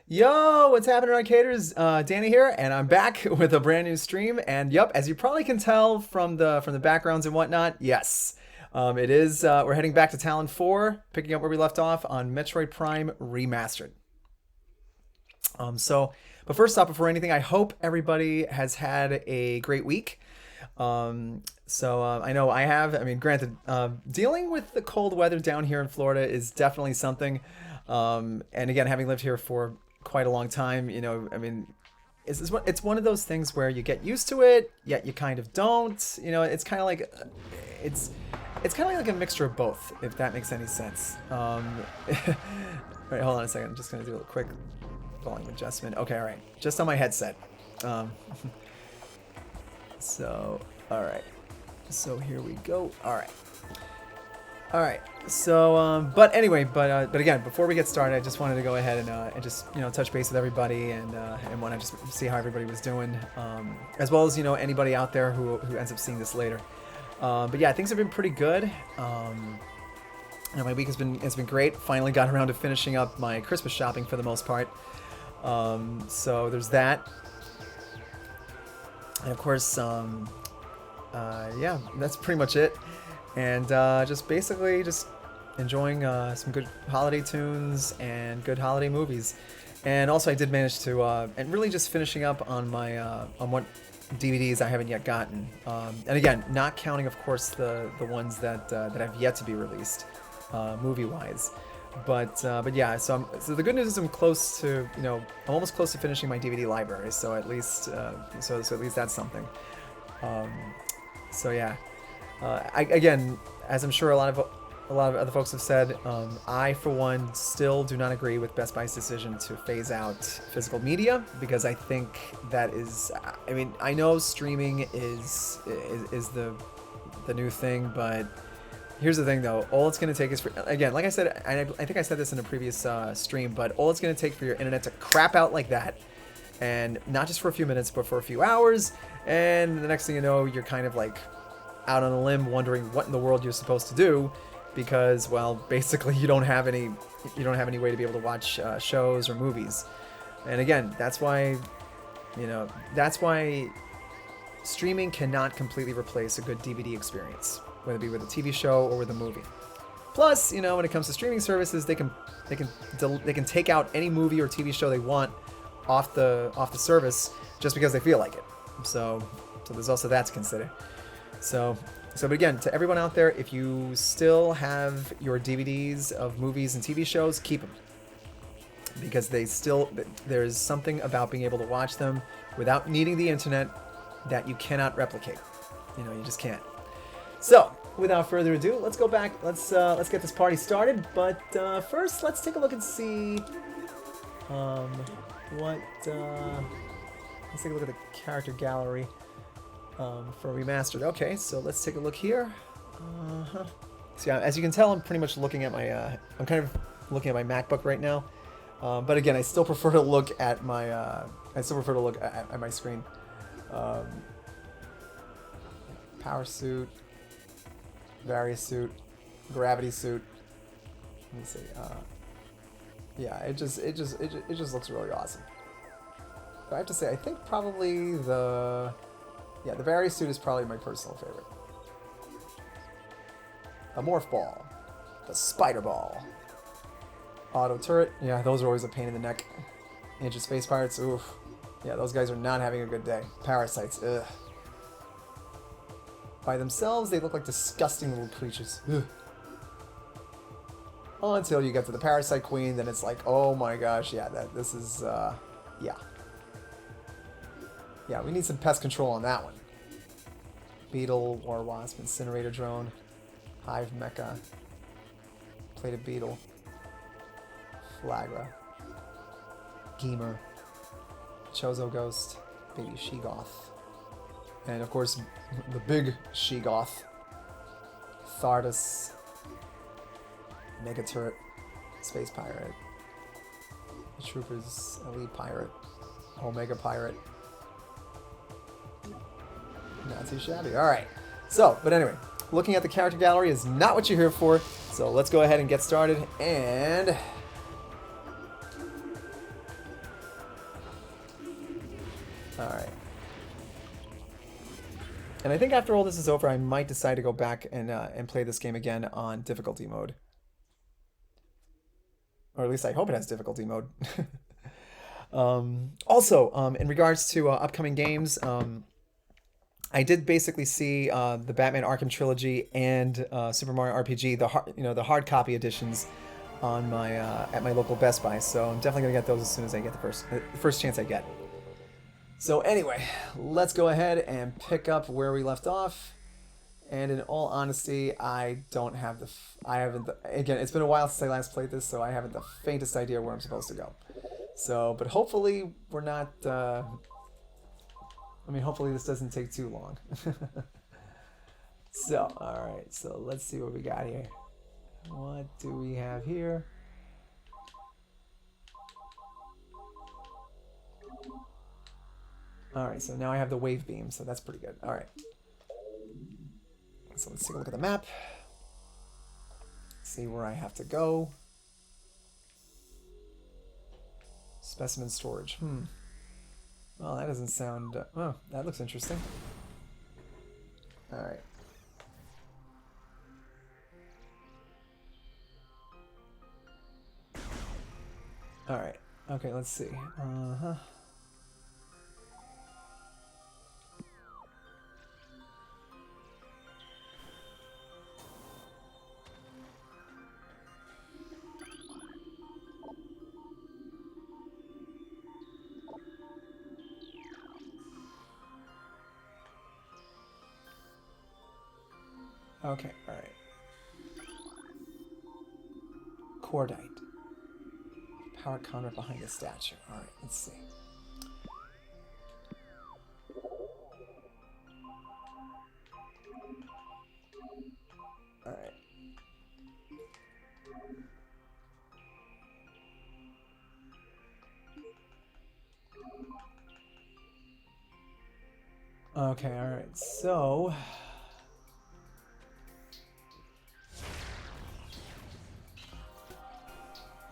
Yo, what's happening, arcaders? Danny here, and I'm back with a brand new stream. And yep, as you probably can tell from the backgrounds and whatnot, yes, it is. We're heading back to Tallon 4, picking up where we left off on Metroid Prime Remastered. But first off, before anything, I hope everybody has had a great week. I know I have. I mean, granted, dealing with the cold weather down here in Florida is definitely something. And again, having lived here for quite a long time, I mean, it's one of those things where you get used to it, yet you kind of don't. It's kind of like it's kind of like a mixture of both, if that makes any sense. Right, hold on a second. I'm just gonna do a quick volume adjustment. Okay, all right, just on my headset. All right. So here we go. All right. So, but anyway, but again, before we get started, I just wanted to go ahead and just touch base with everybody and want to just see how everybody was doing, as well as anybody out there who ends up seeing this later. But yeah, things have been pretty good. My week has been great. Finally got around to finishing up my Christmas shopping for the most part. So there's that, and of course, yeah, that's pretty much it. And just basically just enjoying some good holiday tunes and good holiday movies. And also I did manage to, and really just finishing up on my, on what DVDs I haven't yet gotten. And again, not counting, of course, the ones that have yet to be released, movie-wise. But yeah, so the good news is I'm close to, I'm almost close to finishing my DVD library. So at least, so at least that's something. So yeah. Again, as I'm sure a lot of other folks have said, I for one still do not agree with Best Buy's decision to phase out physical media, because I think that is, I mean, I know streaming is the new thing, but here's the thing though, all it's going to take is again, like I said, I think I said this in a previous stream, but all it's going to take for your internet to crap out like that, and not just for a few minutes, but for a few hours, and the next thing you know, you're kind of like out on a limb wondering what in the world you're supposed to do, because, well, basically you don't have any way to be able to watch shows or movies. And again, that's why streaming cannot completely replace a good DVD experience, whether it be with a TV show or with a movie. Plus, when it comes to streaming services, they can take out any movie or TV show they want off the service just because they feel like it. So there's also that to consider. But again, to everyone out there, if you still have your DVDs of movies and TV shows, keep them. Because there's something about being able to watch them without needing the internet that you cannot replicate. You just can't. So, without further ado, let's go back. Let's get this party started. But first, let's take a look and see let's take a look at the character gallery. For Remastered. Okay, so let's take a look here. So yeah, as you can tell, I'm pretty much looking at my, I'm kind of looking at my MacBook right now. But again, I still prefer to look at my, at my screen. Power suit, various suit, gravity suit. Let me see. Yeah, it just looks really awesome. But I have to say, I think probably the various suit is probably my personal favorite. A morph ball. The spider ball. Auto turret. Yeah, those are always a pain in the neck. Ancient space pirates. Oof. Yeah, those guys are not having a good day. Parasites. Ugh. By themselves, they look like disgusting little creatures. Ugh. Until you get to the Parasite Queen, then it's like, oh my gosh, yeah, this is, yeah. Yeah, we need some pest control on that one. Beetle, War Wasp, Incinerator Drone, Hive Mecha, Plated Beetle, Flagra, Geemer, Chozo Ghost, Baby Sheegoth, and of course the big Sheegoth, Thardus, Mega Turret, Space Pirate, the Troopers, Elite Pirate, Omega Pirate. Not too shabby. Alright. So, but anyway, looking at the character gallery is not what you're here for. So let's go ahead and get started. And Alright. And I think after all this is over, I might decide to go back and play this game again on difficulty mode. Or at least I hope it has difficulty mode. Also, in regards to upcoming games, I did basically see the Batman Arkham Trilogy and Super Mario RPG, the hard copy editions, on my at my local Best Buy. So I'm definitely gonna get those as soon as I get the first chance I get. So anyway, let's go ahead and pick up where we left off. And in all honesty, I don't have again, it's been a while since I last played this, so I haven't the faintest idea where I'm supposed to go. So, but hopefully we're not, hopefully this doesn't take too long. So, alright, so let's see what we got here. What do we have here? Alright, so now I have the wave beam, so that's pretty good. Alright. So let's take a look at the map. See where I have to go. Specimen storage. Well, that doesn't sound... oh, that looks interesting. Alright. Alright. Okay, let's see. Uh-huh. Okay, alright. Cordite. Power conduit behind the statue. Alright, let's see. Alright. Okay, alright, so...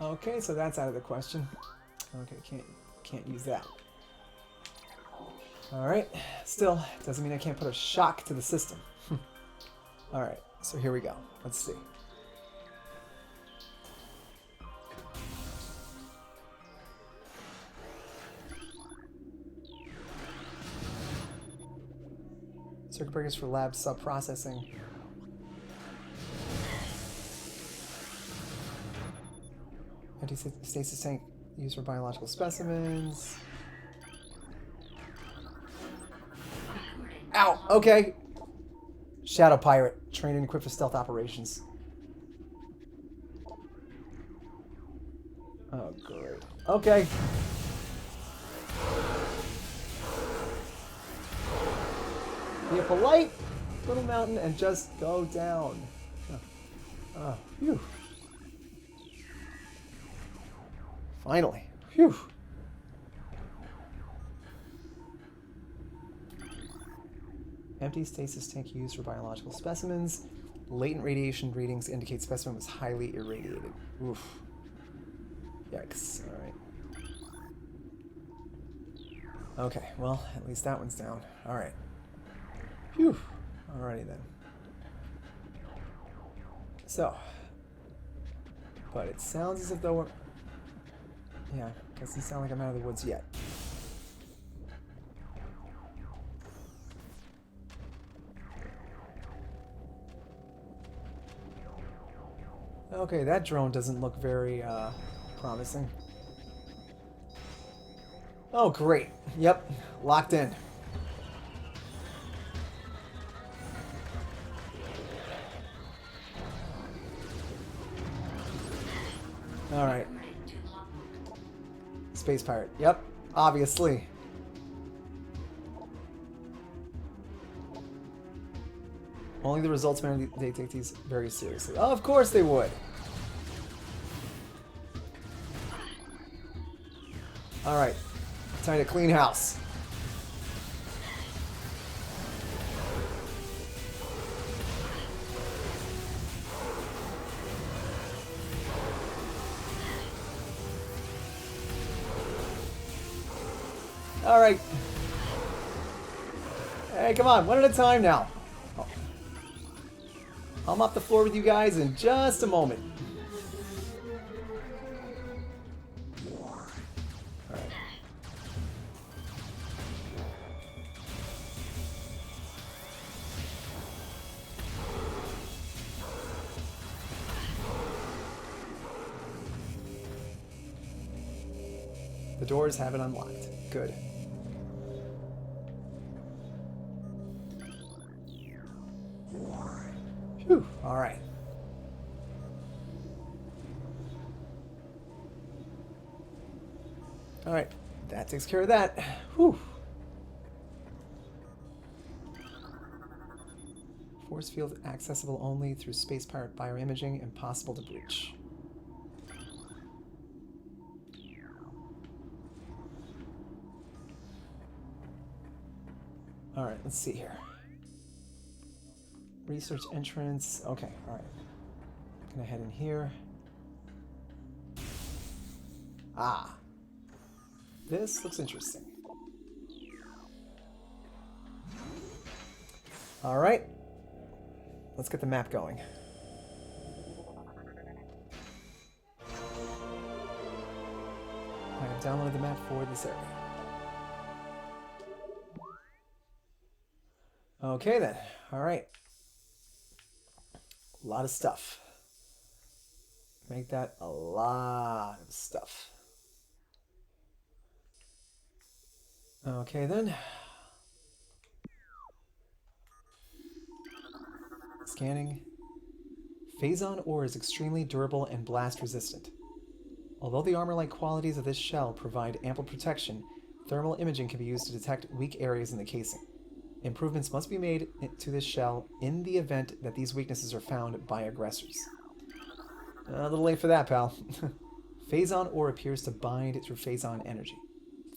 okay, so that's out of the question. Okay, can't use that. Alright, still, doesn't mean I can't put a shock to the system. Alright, so here we go. Let's see. Circuit breakers for lab sub-processing. Anti-stasis tank used for biological specimens. Ow! Okay. Shadow pirate, trained and equipped for stealth operations. Oh, great. Okay. Be a polite little mountain and just go down. Oh, phew. Finally. Phew. Empty stasis tank used for biological specimens. Latent radiation readings indicate specimen was highly irradiated. Oof. Yikes. Alright. Okay, well, at least that one's down. Alright. Phew. Alrighty then. So. But it sounds as if though we're... yeah, doesn't sound like I'm out of the woods yet. Okay, that drone doesn't look very promising. Oh, great. Yep, locked in. All right. Space pirate. Yep, obviously. Only the results matter. They take these very seriously. Oh, of course they would. All right, time to clean house. All right, Hey, come on, one at a time now. Oh. I'll mop the floor with you guys in just a moment. Alright. The doors have it unlocked. Good. Whew, alright. Alright, that takes care of that. Whew. Force field accessible only through space pirate bioimaging, impossible to breach. Alright, let's see here. Research entrance. Okay, alright. Gonna head in here. Ah. This looks interesting. Alright. Let's get the map going. I have downloaded the map for this area. Okay then. Alright. A lot of stuff. Make that a lot of stuff. Okay then. Scanning. Phazon ore is extremely durable and blast resistant. Although the armor-like qualities of this shell provide ample protection, thermal imaging can be used to detect weak areas in the casing. Improvements must be made to this shell in the event that these weaknesses are found by aggressors. A little late for that, pal. Phazon ore appears to bind through Phazon energy.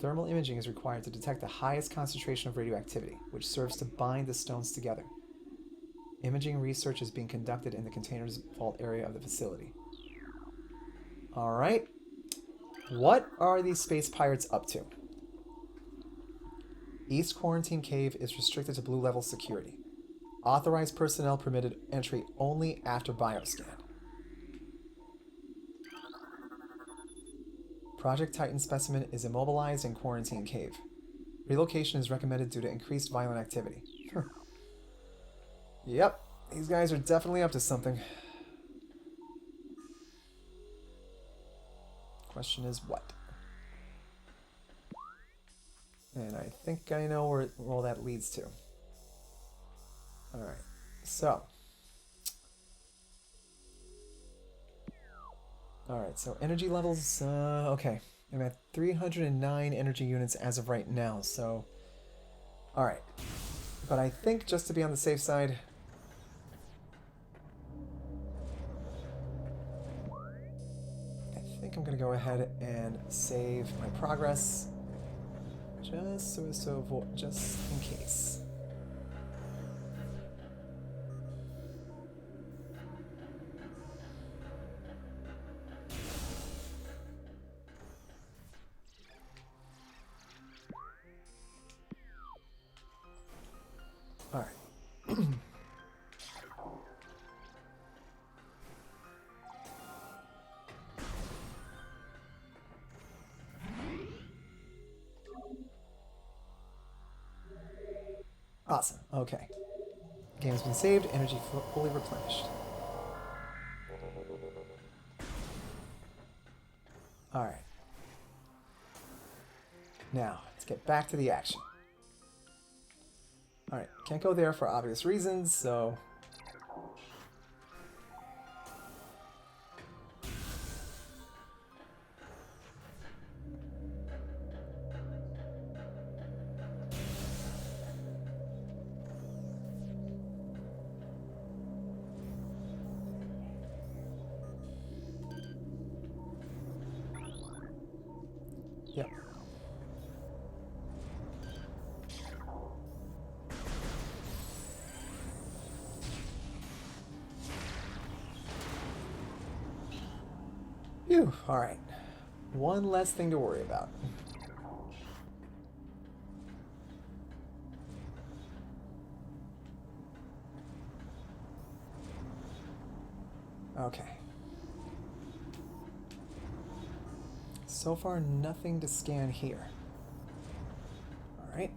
Thermal imaging is required to detect the highest concentration of radioactivity, which serves to bind the stones together. Imaging research is being conducted in the container's vault area of the facility. Alright. What are these space pirates up to? East Quarantine Cave is restricted to blue level security. Authorized personnel permitted entry only after bioscan. Project Titan specimen is immobilized in Quarantine Cave. Relocation is recommended due to increased violent activity. Yep, these guys are definitely up to something. Question is what? And I think I know where all that leads to. Alright, so. Alright, so energy levels, okay. I'm at 309 energy units as of right now, so. Alright. But I think just to be on the safe side. I think I'm going to go ahead and save my progress. Just so as to avoid, just in case. All right. Awesome. Okay. Game has been saved. Energy fully replenished. All right. Now, let's get back to the action. All right. Can't go there for obvious reasons, so. Yep. Phew. All right. One less thing to worry about. Okay. So far, nothing to scan here. All right.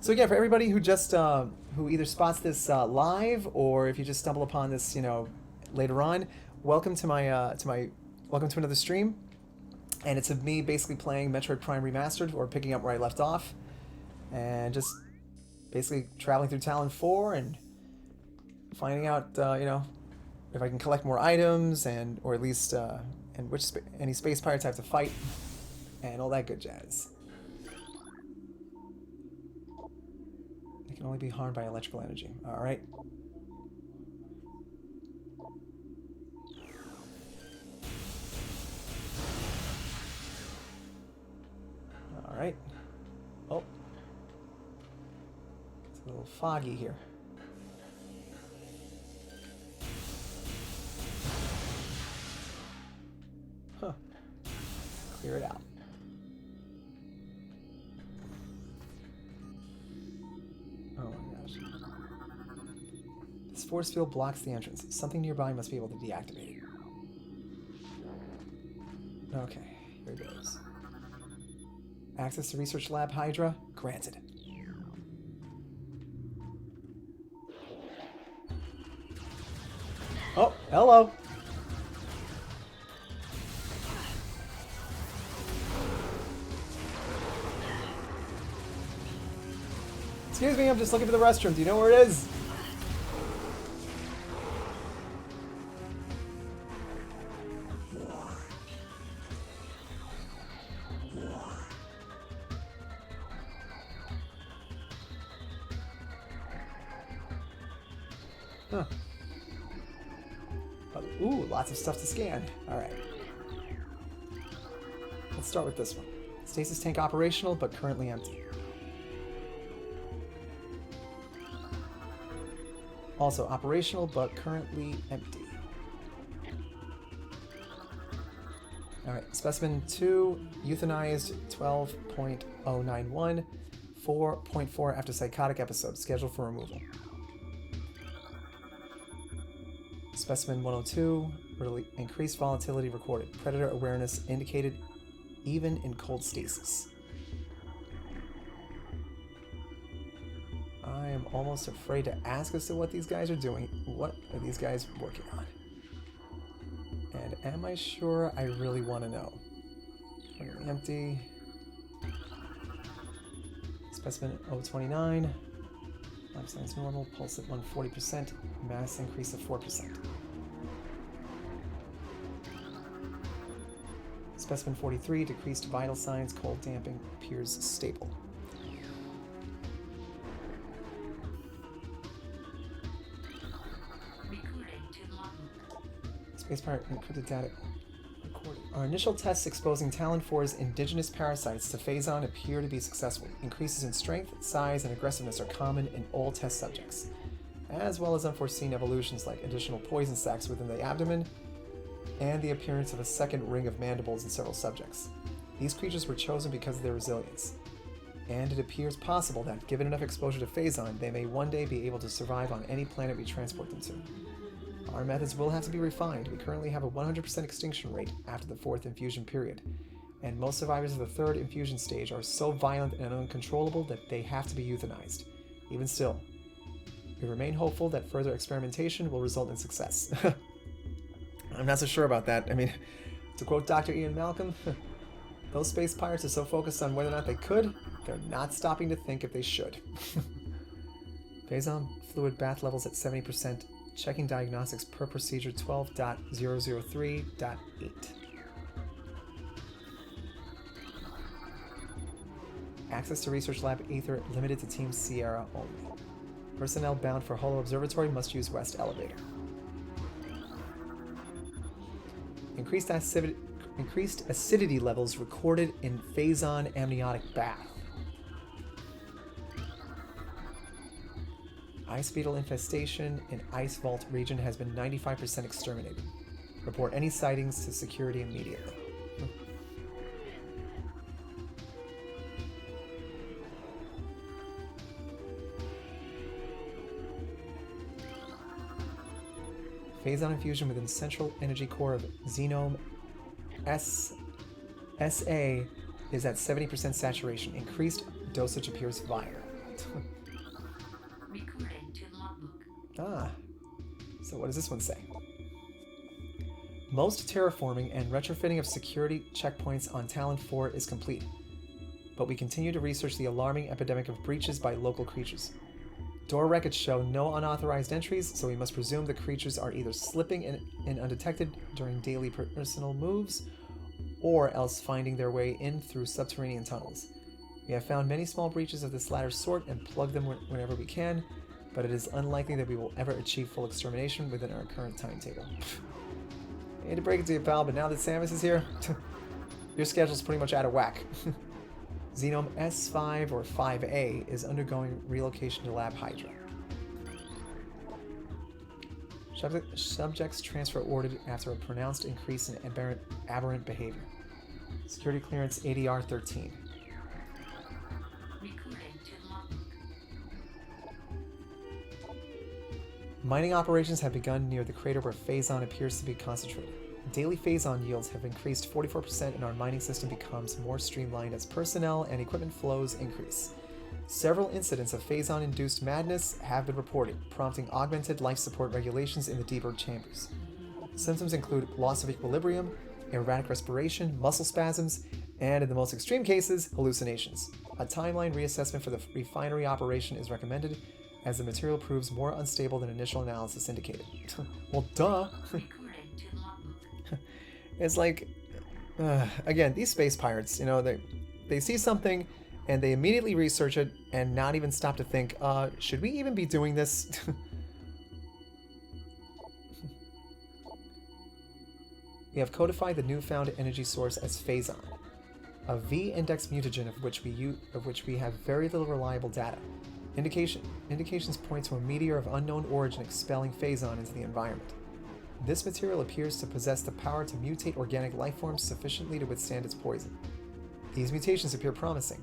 So again, for everybody who just who either spots this live or if you just stumble upon this, later on, welcome to my welcome to another stream, and it's of me basically playing Metroid Prime Remastered or picking up where I left off, and just basically traveling through Tallon IV and finding out, if I can collect more items or at least and any space pirates I have to fight, and all that good jazz. They can only be harmed by electrical energy. All right. All right. Oh, it's a little foggy here. Huh. Clear it out. Oh my gosh. This force field blocks the entrance. Something nearby must be able to deactivate it. Okay, here goes. Access to Research Lab Hydra granted. Oh, hello. Excuse me, I'm just looking for the restroom. Do you know where it is? Huh. Ooh, lots of stuff to scan. Alright. Let's start with this one. Stasis tank operational, but currently empty. Also operational, but currently empty. Alright, specimen 2, euthanized 12.091, 4.4 after psychotic episode, scheduled for removal. Specimen 102, increased volatility recorded. Predator awareness indicated even in cold stasis. I am almost afraid to ask as to what these guys are doing. What are these guys working on? And am I sure I really want to know? Currently empty. Specimen 029. Life science normal. Pulse at 140%. Mass increase of 4%. Specimen 43. Decreased vital signs. Cold damping appears stable. Space pirate encrypted data recorded. Our initial tests exposing Tallon IV's indigenous parasites to Phazon appear to be successful. Increases in strength, size, and aggressiveness are common in all test subjects, as well as unforeseen evolutions like additional poison sacs within the abdomen and the appearance of a second ring of mandibles in several subjects. These creatures were chosen because of their resilience, and it appears possible that, given enough exposure to Phazon, they may one day be able to survive on any planet we transport them to. Our methods will have to be refined. We currently have a 100% extinction rate after the 4th infusion period, and most survivors of the 3rd infusion stage are so violent and uncontrollable that they have to be euthanized. Even still, we remain hopeful that further experimentation will result in success. I'm not so sure about that. I mean, to quote Dr. Ian Malcolm, those space pirates are so focused on whether or not they could, they're not stopping to think if they should. Phazon fluid bath levels at 70%. Checking diagnostics per procedure 12.003.8. Access to Research Lab Aether limited to Team Sierra only. Personnel bound for Holo Observatory must use West Elevator. Increased acidity levels recorded in Phazon amniotic bath. Ice beetle infestation in Ice Vault region has been 95% exterminated. Report any sightings to security immediately. Phazon infusion within the central energy core of Xenome SA is at 70% saturation. Increased dosage appears viable. Recording to logbook. Ah, so what does this one say? Most terraforming and retrofitting of security checkpoints on Tallon IV is complete, but we continue to research the alarming epidemic of breaches by local creatures. Door records show no unauthorized entries, so we must presume the creatures are either slipping in undetected during daily personal moves, or else finding their way in through subterranean tunnels. We have found many small breaches of this latter sort and plugged them whenever we can, but it is unlikely that we will ever achieve full extermination within our current timetable. I hate to break it to you, pal, but now that Samus is here, your schedule's pretty much out of whack. Xenome S5 or 5A is undergoing relocation to Lab Hydra. Subjects transfer ordered after a pronounced increase in aberrant behavior. Security clearance ADR 13. Recording to logbook. Mining operations have begun near the crater where Phazon appears to be concentrated. Daily Phazon yields have increased 44% and our mining system becomes more streamlined as personnel and equipment flows increase. Several incidents of Phazon-induced madness have been reported, prompting augmented life support regulations in the deeper chambers. Symptoms include loss of equilibrium, erratic respiration, muscle spasms, and in the most extreme cases, hallucinations. A timeline reassessment for the refinery operation is recommended, as the material proves more unstable than initial analysis indicated. Well, duh. Recording to logbook. It's like, again, these space pirates, you know, they see something and they immediately research it and not even stop to think, should we even be doing this? We have codified the newfound energy source as Phazon, a V-index mutagen of which we have very little reliable data. Indications point to a meteor of unknown origin expelling Phazon into the environment. This material appears to possess the power to mutate organic life forms sufficiently to withstand its poison. These mutations appear promising,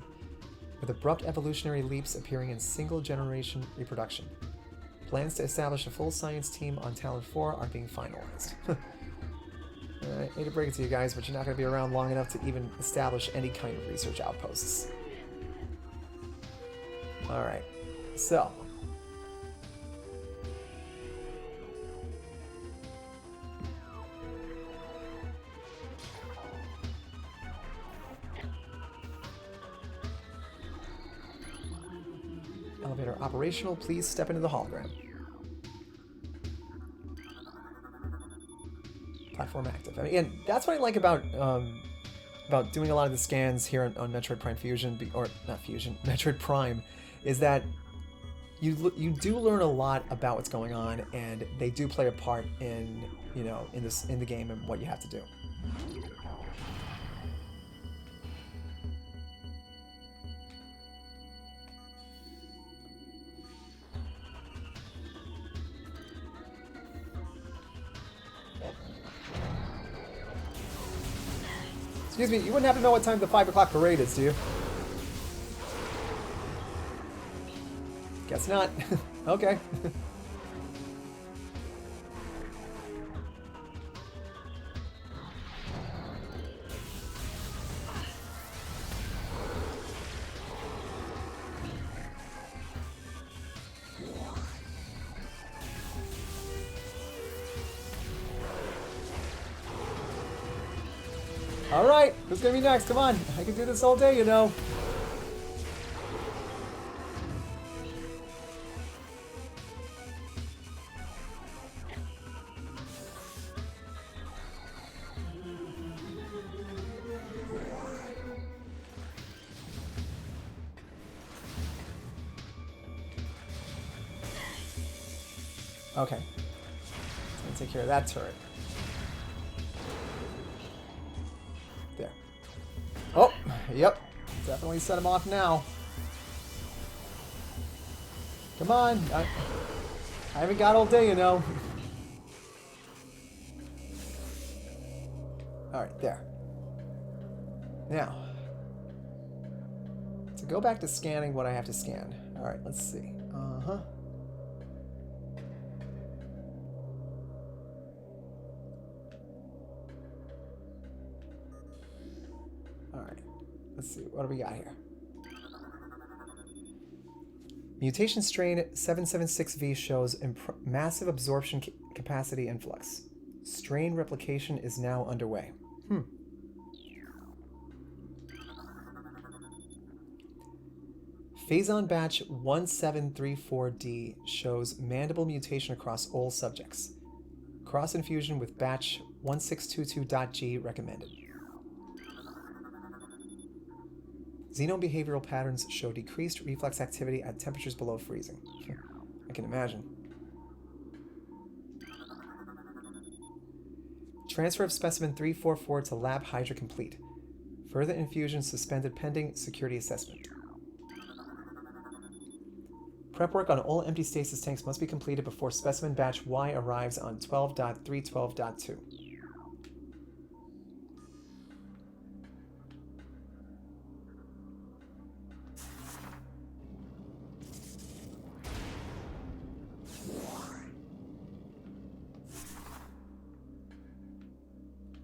with abrupt evolutionary leaps appearing in single-generation reproduction. Plans to establish a full science team on Tallon IV are being finalized. I hate to break it to you guys, but you're not going to be around long enough to even establish any kind of research outposts. Alright, so. Elevator operational, please step into the hologram. Platform active. I mean, and that's what I like about doing a lot of the scans here on Metroid Prime Fusion, or not Fusion, Metroid Prime, is that you do learn a lot about what's going on, and they do play a part in in the game and what you have to do. Excuse me, you wouldn't happen to know what time the 5 o'clock parade is, do you? Guess not. Okay. Alright, who's gonna be next? Come on, I can do this all day, you know. Okay. Let's gonna take care of that turret. There. Oh, yep. Definitely set him off now. Come on. I haven't got all day, you know. Alright, there. Now, to go back to scanning what I have to scan. Alright, let's see. Uh-huh. let's see, what do we got here? Mutation strain 776V shows massive absorption capacity influx. Strain replication is now underway. Phazon batch 1734D shows mandible mutation across all subjects. Cross infusion with batch 1622.G recommended. Xenome behavioral patterns show decreased reflex activity at temperatures below freezing. I can imagine. Transfer of specimen 344 to lab Hydra complete. Further infusion suspended pending security assessment. Prep work on all empty stasis tanks must be completed before specimen batch Y arrives on 12.312.2.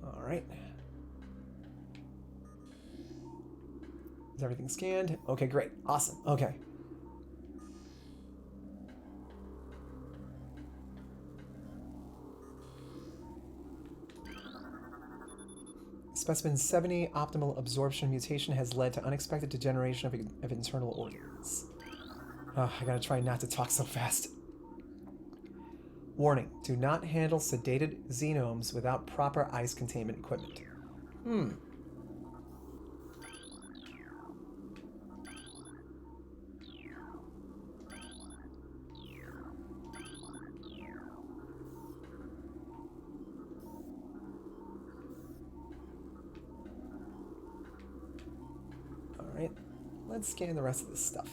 All right. Is everything scanned? Okay, great. Awesome. Okay. Specimen 70 optimal absorption mutation has led to unexpected degeneration of internal organs. Oh, I gotta try not to talk so fast. Warning, do not handle sedated xenomes without proper ice containment equipment. Alright, let's scan the rest of this stuff.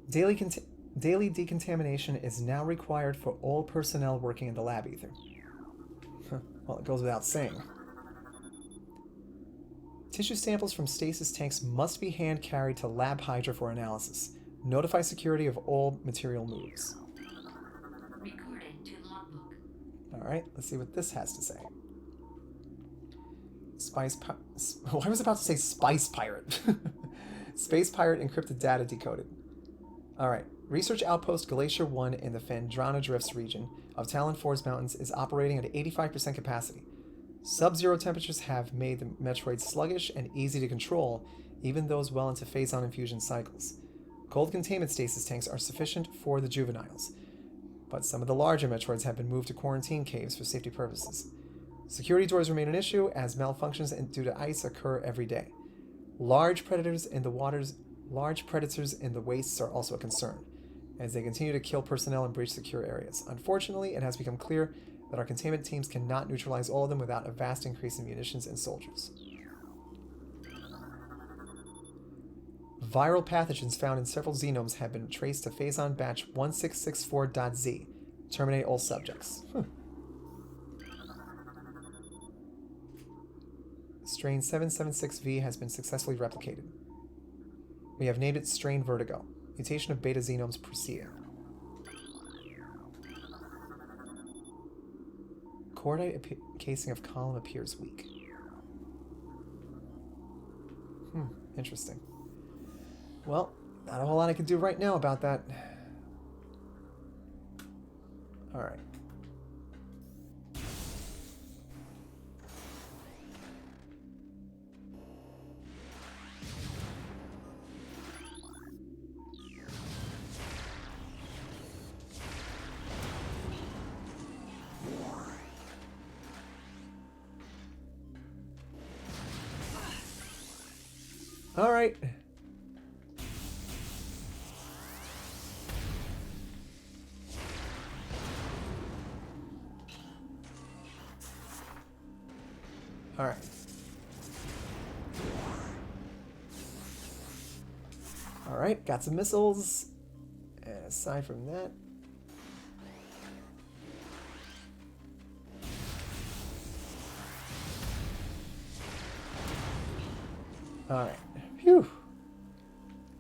Daily decontamination is now required for all personnel working in the lab ether. Well, it goes without saying. Tissue samples from stasis tanks must be hand-carried to Lab Hydra for analysis. Notify security of all material moves. Recorded to logbook. Alright, let's see what this has to say. I was about to say Spice Pirate. Space Pirate encrypted data decoded. Alright, Research Outpost Glacier 1 in the Phandrana Drifts region of Tallon IV's mountains is operating at 85% capacity. Sub-zero temperatures have made the Metroid sluggish and easy to control, even those well into phazon infusion cycles. Cold containment stasis tanks are sufficient for the juveniles, but some of the larger Metroids have been moved to quarantine caves for safety purposes. Security doors remain an issue as malfunctions due to ice occur every day. Large predators in the wastes are also a concern, as they continue to kill personnel and breach secure areas. Unfortunately, it has become clear that our containment teams cannot neutralize all of them without a vast increase in munitions and soldiers. Viral pathogens found in several xenomes have been traced to phazon batch 1664.Z. Terminate all subjects. Strain 776V has been successfully replicated. We have named it Strain Vertigo. Mutation of beta xenomes proceeding. Cordite casing of column appears weak. Interesting. Well, not a whole lot I can do right now about that. Alright. Alright. Alright. Alright, got some missiles. And aside from that... Alright. Phew.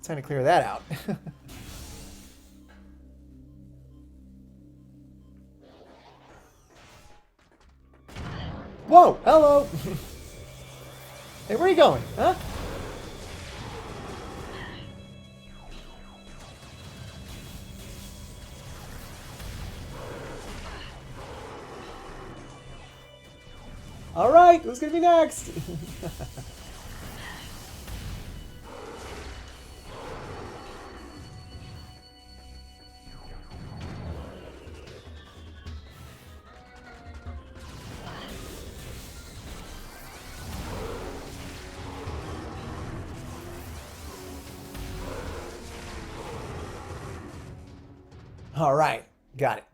Time to clear that out. Whoa! Hello! Hey, where are you going? Huh? Alright, who's gonna be next? Alright, got it.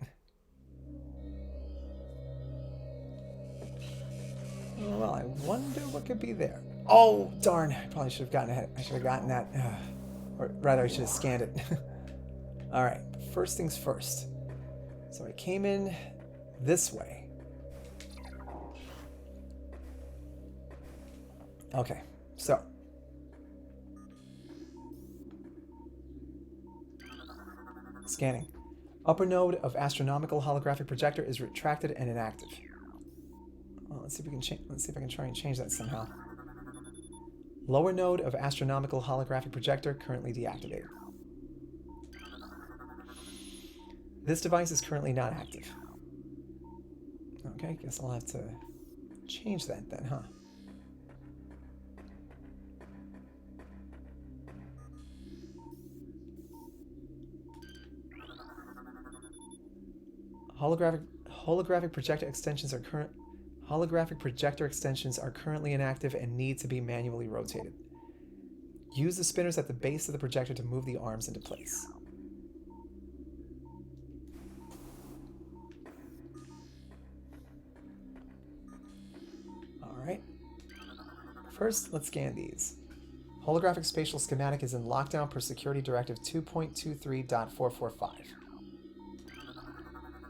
Well, I wonder what could be there. Oh, darn. I probably should have gotten ahead. I should have gotten that. Or rather, I should have scanned it. Alright, first things first. So I came in this way. Okay, so. Scanning. Upper node of astronomical holographic projector is retracted and inactive. Well, let's see if we can change. Let's see if I can try and change that somehow. Lower node of astronomical holographic projector currently deactivated. This device is currently not active. Okay, guess I'll have to change that then, huh? Holographic projector extensions are currently inactive and need to be manually rotated. Use the spinners at the base of the projector to move the arms into place. Alright. First, let's scan these. Holographic spatial schematic is in lockdown per security directive 2.23.445.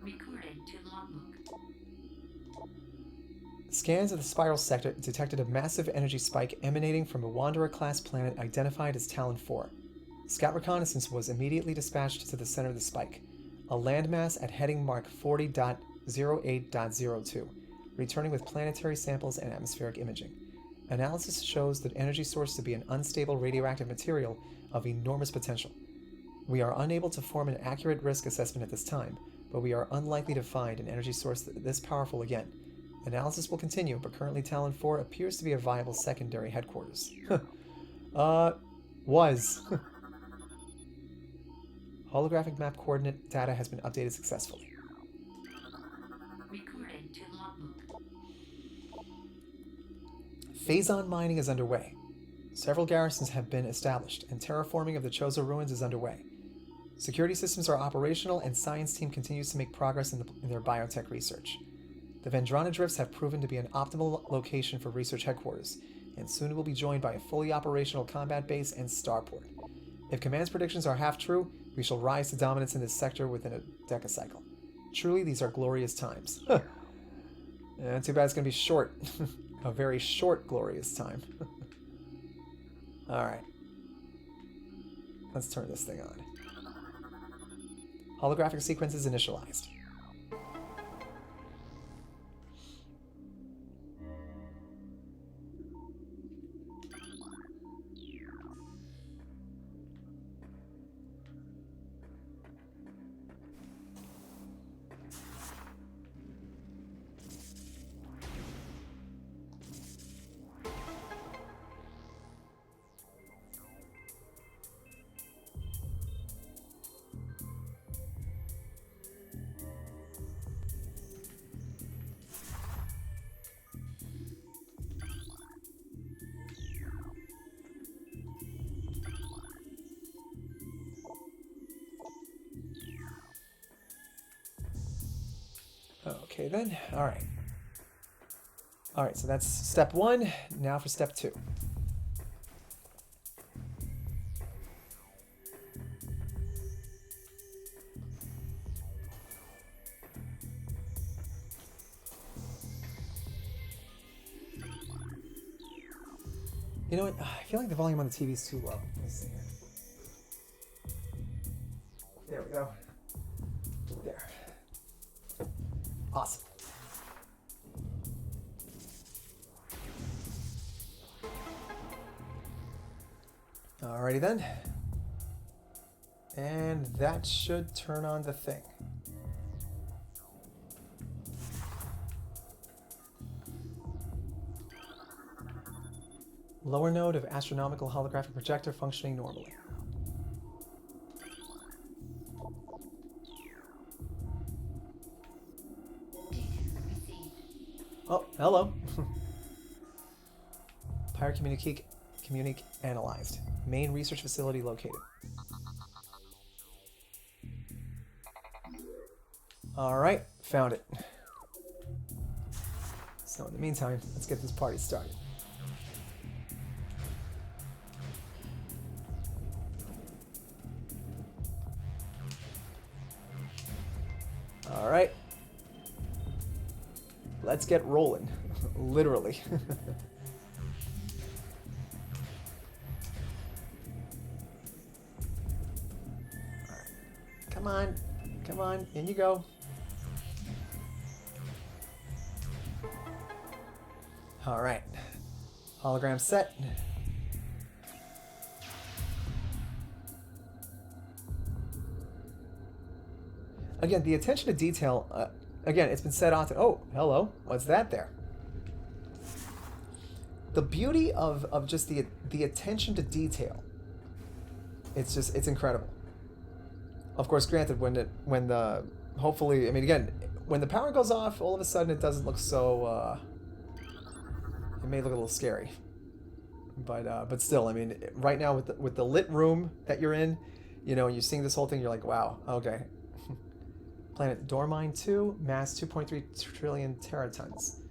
Recorded to logbook. Scans of the spiral sector detected a massive energy spike emanating from a Wanderer-class planet identified as Tallon IV. Scout reconnaissance was immediately dispatched to the center of the spike, a landmass at heading mark 40.08.02, returning with planetary samples and atmospheric imaging. Analysis shows the energy source to be an unstable radioactive material of enormous potential. We are unable to form an accurate risk assessment at this time, but we are unlikely to find an energy source this powerful again. Analysis will continue, but currently Tallon IV appears to be a viable secondary headquarters. Was. Holographic map coordinate data has been updated successfully. Recorded to logbook. Phazon mining is underway. Several garrisons have been established, and terraforming of the Chozo ruins is underway. Security systems are operational, and science team continues to make progress in their biotech research. The Vendrana drifts have proven to be an optimal location for research headquarters, and soon will be joined by a fully operational combat base and starport. If Command's predictions are half true, we shall rise to dominance in this sector within a decacycle. Truly, these are glorious times. Yeah, too bad it's going to be short. A very short, glorious time. Alright. Let's turn this thing on. Holographic sequence is initialized. Okay then, alright. Alright, so that's step one. Now for step two. You know what? I feel like the volume on the TV is too low. Let me see here. There we go. There. Awesome. Alrighty then. And that should turn on the thing. Lower node of astronomical holographic projector functioning normally. Data received. Oh, hello. Pirate communique analyzed. Main research facility located. Alright, found it. So in the meantime, let's get this party started. Alright. Let's get rolling. Literally. Come on. Come on. In you go. Alright. Hologram set. Again, the attention to detail, again, it's been said often. Oh, hello. What's that there? The beauty of just the attention to detail. It's incredible. Of course, granted, hopefully, I mean, again, when the power goes off, all of a sudden it doesn't look so, it may look a little scary. But still, I mean, right now with the lit room that you're in, you know, you're seeing this whole thing, you're like, wow, okay. Planet Dormine 2, mass 2.3 trillion teratons.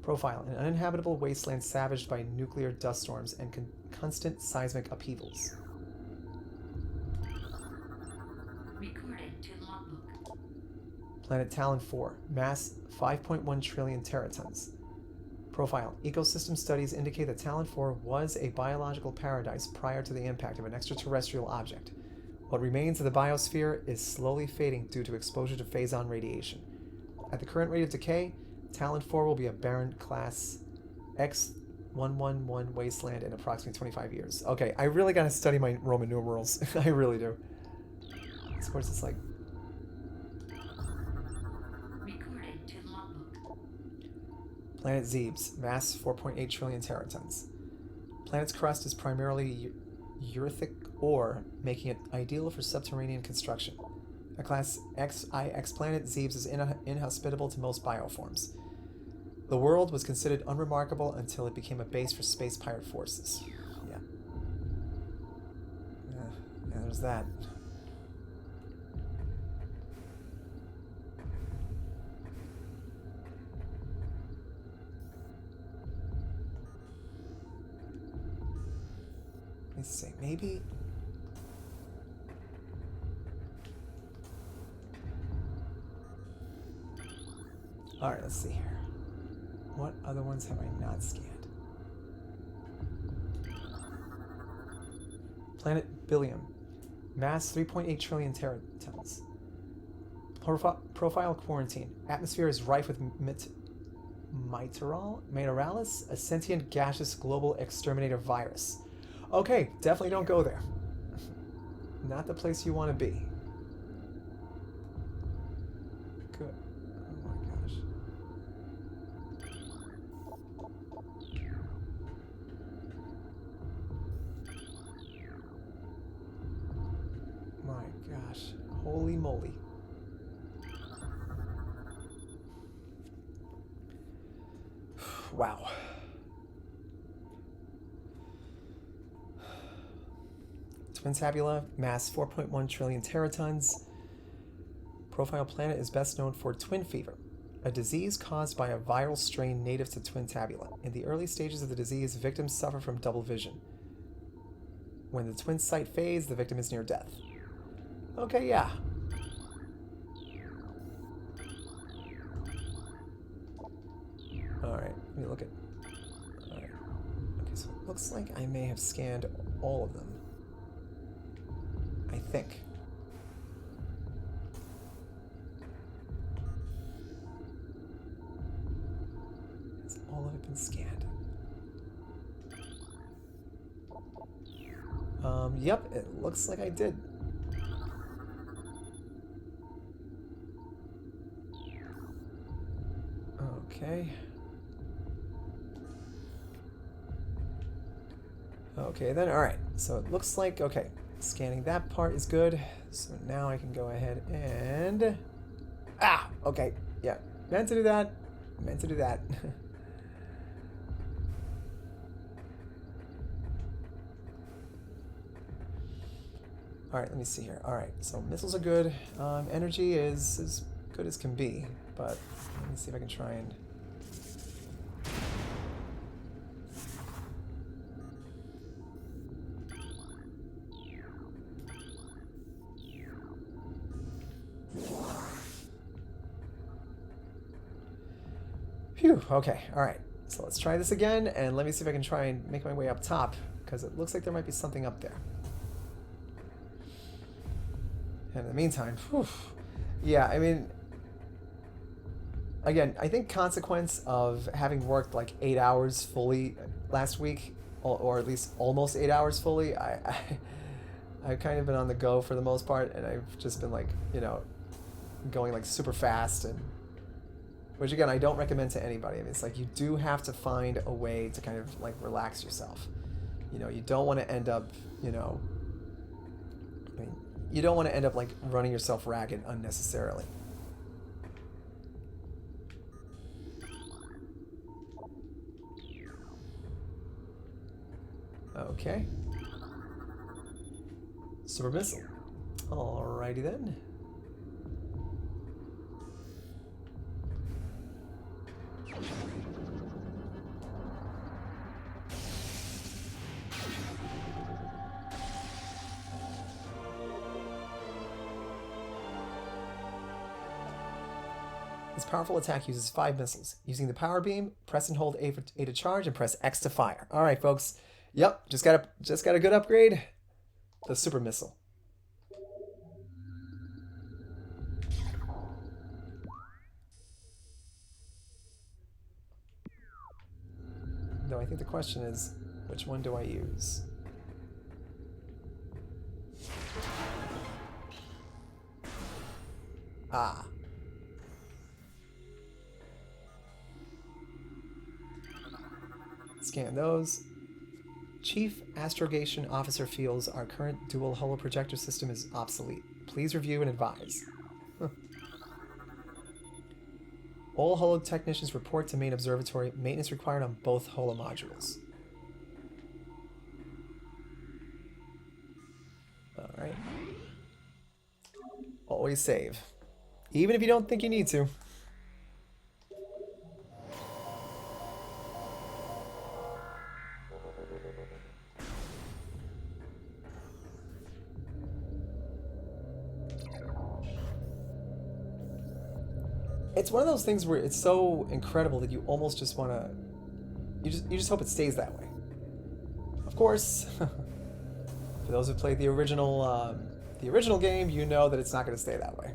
Profile, an uninhabitable wasteland savaged by nuclear dust storms and constant seismic upheavals. Recorded to logbook. Planet Tallon IV, mass 5.1 trillion teratons. Profile, ecosystem studies indicate that Tallon IV was a biological paradise prior to the impact of an extraterrestrial object. What remains of the biosphere is slowly fading due to exposure to phazon radiation. At the current rate of decay, Tallon IV will be a barren class X111 wasteland in approximately 25 years. Okay, I really gotta study my Roman numerals. I really do. Of course, it's like... Recorded to logbook. Planet Zebes, mass 4.8 trillion teratons. Planet's crust is primarily earthic ore, making it ideal for subterranean construction. A class XIX planet, Zebes is inhospitable to most bioforms. The world was considered unremarkable until it became a base for space pirate forces. Yeah. Yeah, there's that. Let's see, maybe... Alright, let's see here. What other ones have I not scanned? Planet Billium. Mass 3.8 trillion teratons. Profile quarantine. Atmosphere is rife with Miteralis, a sentient gaseous global exterminator virus. Okay, definitely don't go there. Not the place you want to be. Good. Oh my gosh. My gosh. Holy moly. Wow. Twin tabula, mass 4.1 trillion teratons. Profile planet is best known for twin fever, a disease caused by a viral strain native to twin tabula. In the early stages of the disease, victims suffer from double vision. When the twin sight fades, the victim is near death. Okay, yeah. Alright, let me look at... Alright. Okay, so it looks like I may have scanned all of them. I think. Has all of it been scanned? Yep, it looks like I did. Okay. Okay, then, alright. So it looks like, okay, scanning that part is good. So now I can go ahead and... Ah! Okay, yeah. Meant to do that. Meant to do that. Alright, let me see here. Alright, so missiles are good. Energy is as good as can be. But let me see if I can try and... Phew, okay, alright. So let's try this again, and let me see if I can try and make my way up top, because it looks like there might be something up there. And in the meantime, whew, yeah, I mean, again, I think consequence of having worked like 8 hours fully last week, or at least almost 8 hours fully, I've kind of been on the go for the most part, and I've just been like, you know, going like super fast, and which again I don't recommend to anybody. I mean, it's like you do have to find a way to kind of like relax yourself. You know, you don't want to end up, you know, I mean, you don't want to end up like running yourself ragged unnecessarily. Okay. Super missile. Alrighty then. This powerful attack uses 5 missiles. Using the power beam, press and hold A to charge, and press X to fire. All right, folks. Yep, just got a good upgrade. The super missile. Though I think the question is, which one do I use? Ah. Scan those. Chief Astrogation Officer feels our current dual holo projector system is obsolete. Please review and advise. Huh. All holo technicians report to main observatory. Maintenance required on both holo modules. Alright. Always save. Even if you don't think you need to. It's one of those things where it's so incredible that you almost just want to... You just hope it stays that way. Of course, for those who played the original game, you know that it's not going to stay that way.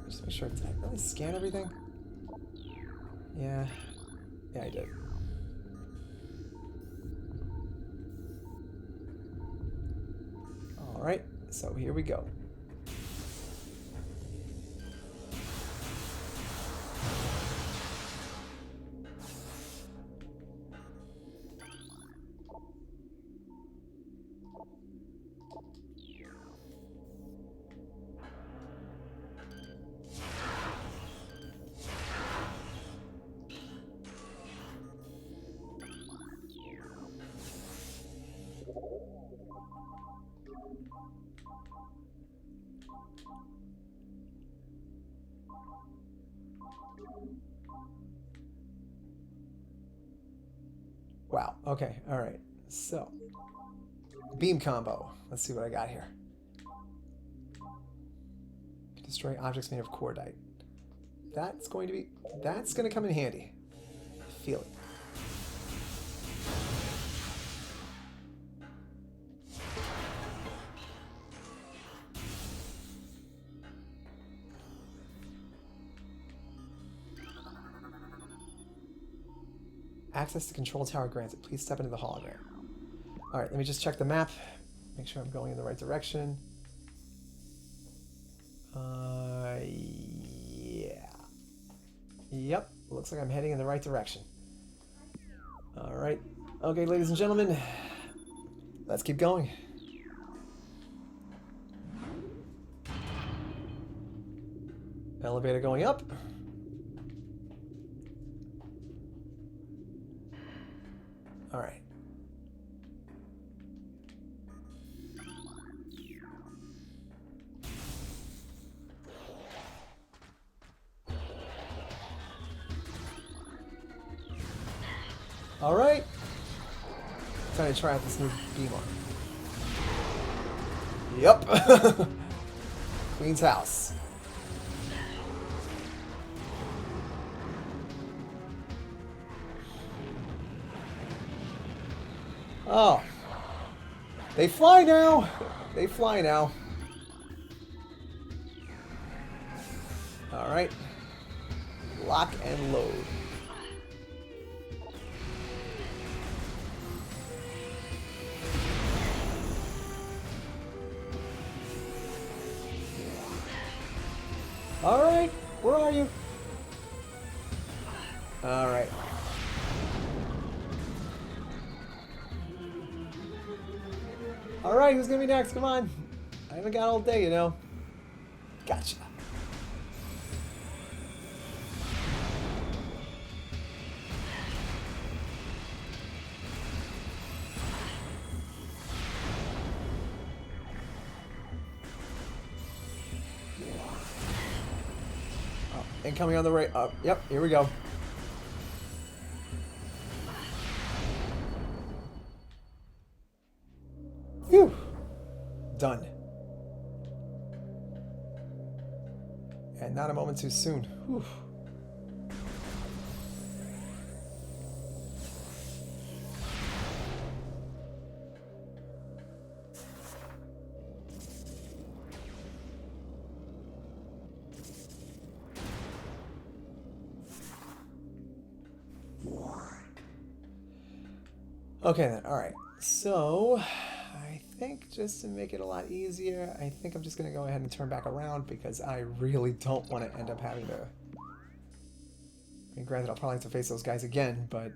Just make sure. Did I really scan everything? Yeah. Yeah, I did. Alright, so here we go. Wow. Okay. All right. So, beam combo. Let's see what I got here. Destroy objects made of cordite. That's going to come in handy. I feel it. Access to control tower granted. Please step into the hologram. Alright, let me just check the map. Make sure I'm going in the right direction. Yeah. Yep, looks like I'm heading in the right direction. Alright. Okay, ladies and gentlemen, let's keep going. Elevator going up. Alright. Alright. Time to try out this new beam arm. Yep. Queen's house. Oh. They fly now. They fly now. Alright. Lock and load. Alright, where are you? Alright. Alright, who's gonna be next? Come on. I haven't got all day, you know. Gotcha. Incoming on the right. Yep, here we go. Phew. Done. And not a moment too soon. Whew. Okay then, alright. So, I think just to make it a lot easier, I think I'm just going to go ahead and turn back around because I really don't want to end up having to... I mean, granted, I'll probably have to face those guys again, but...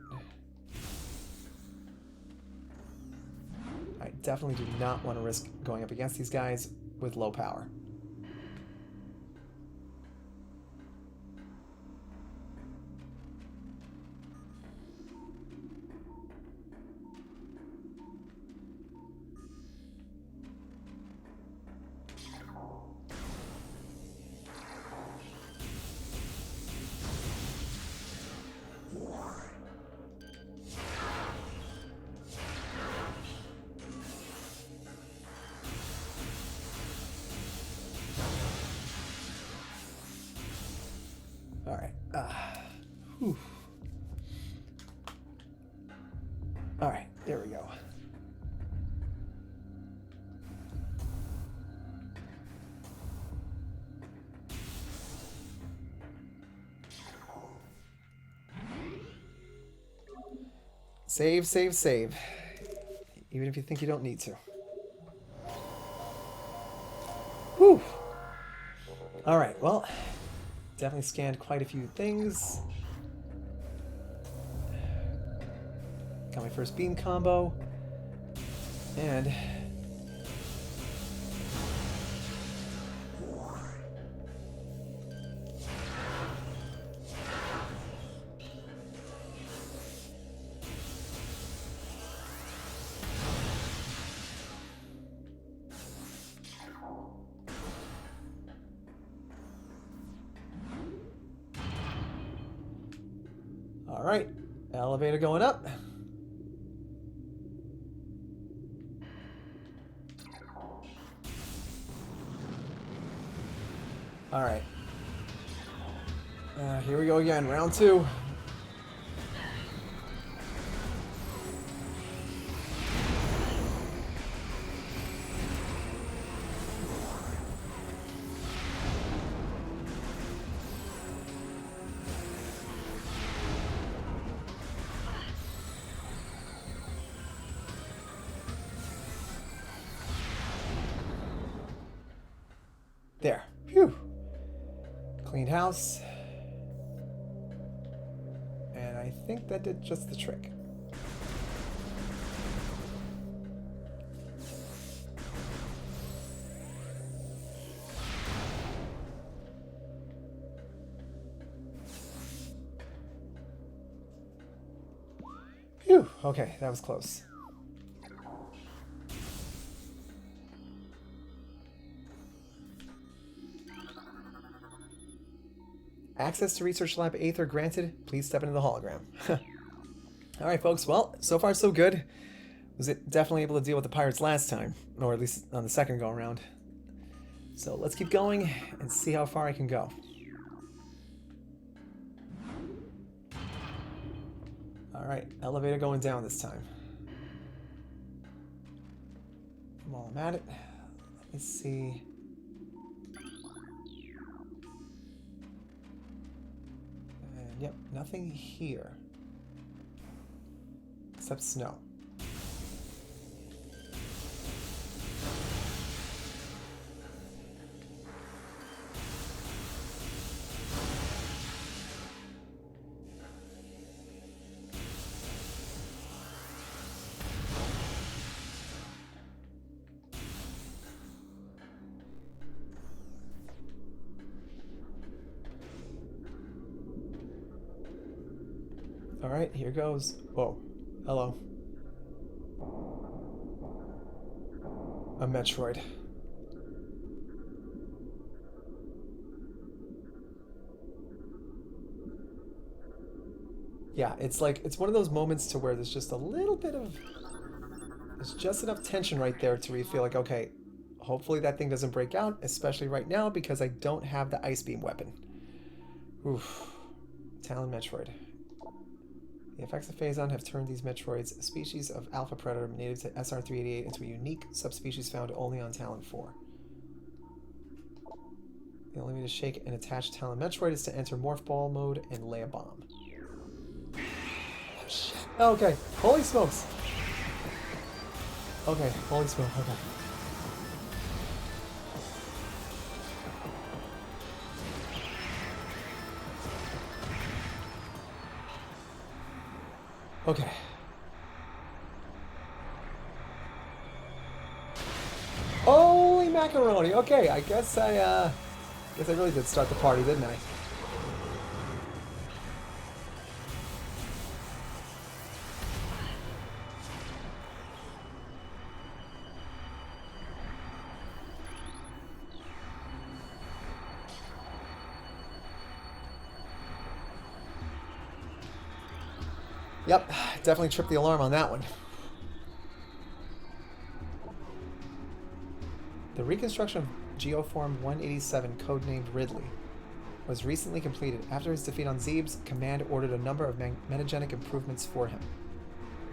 I definitely do not want to risk going up against these guys with low power. Alright. Alright, there we go. Save, save, save. Even if you think you don't need to. Whew. Alright, well, definitely scanned quite a few things. Got my first beam combo. And... Alright, elevator going up. Alright. Here we go again, round 2. Cleaned house. And I think that did just the trick. Phew, okay, that was close. Access to Research Lab Aether granted. Please step into the hologram. Alright, folks. Well, so far so good. Was it definitely able to deal with the pirates last time, or at least on the second go around. So let's keep going and see how far I can go. Alright, elevator going down this time. While I'm at it, let me see. And yep, nothing here. Except snow. Alright, here goes. Whoa. Hello. A Metroid. Yeah, it's like, it's one of those moments to where there's just a little bit of... There's just enough tension right there to where you feel like, okay, hopefully that thing doesn't break out, especially right now because I don't have the Ice Beam weapon. Oof. Tallon Metroid. The effects of Phazon have turned these Metroids, a species of alpha predator native to SR-388, into a unique subspecies found only on Tallon IV. The only way to shake an attached Tallon Metroid is to enter Morph Ball mode and lay a bomb. Oh, shit. Okay, holy smokes! Okay, holy smoke, okay. Okay. Holy macaroni! Okay, I guess I really did start the party, didn't I? Yep, definitely tripped the alarm on that one. The reconstruction of Geoform 187, codenamed Ridley, was recently completed. After his defeat on Zebes, Command ordered a number of metagenic improvements for him.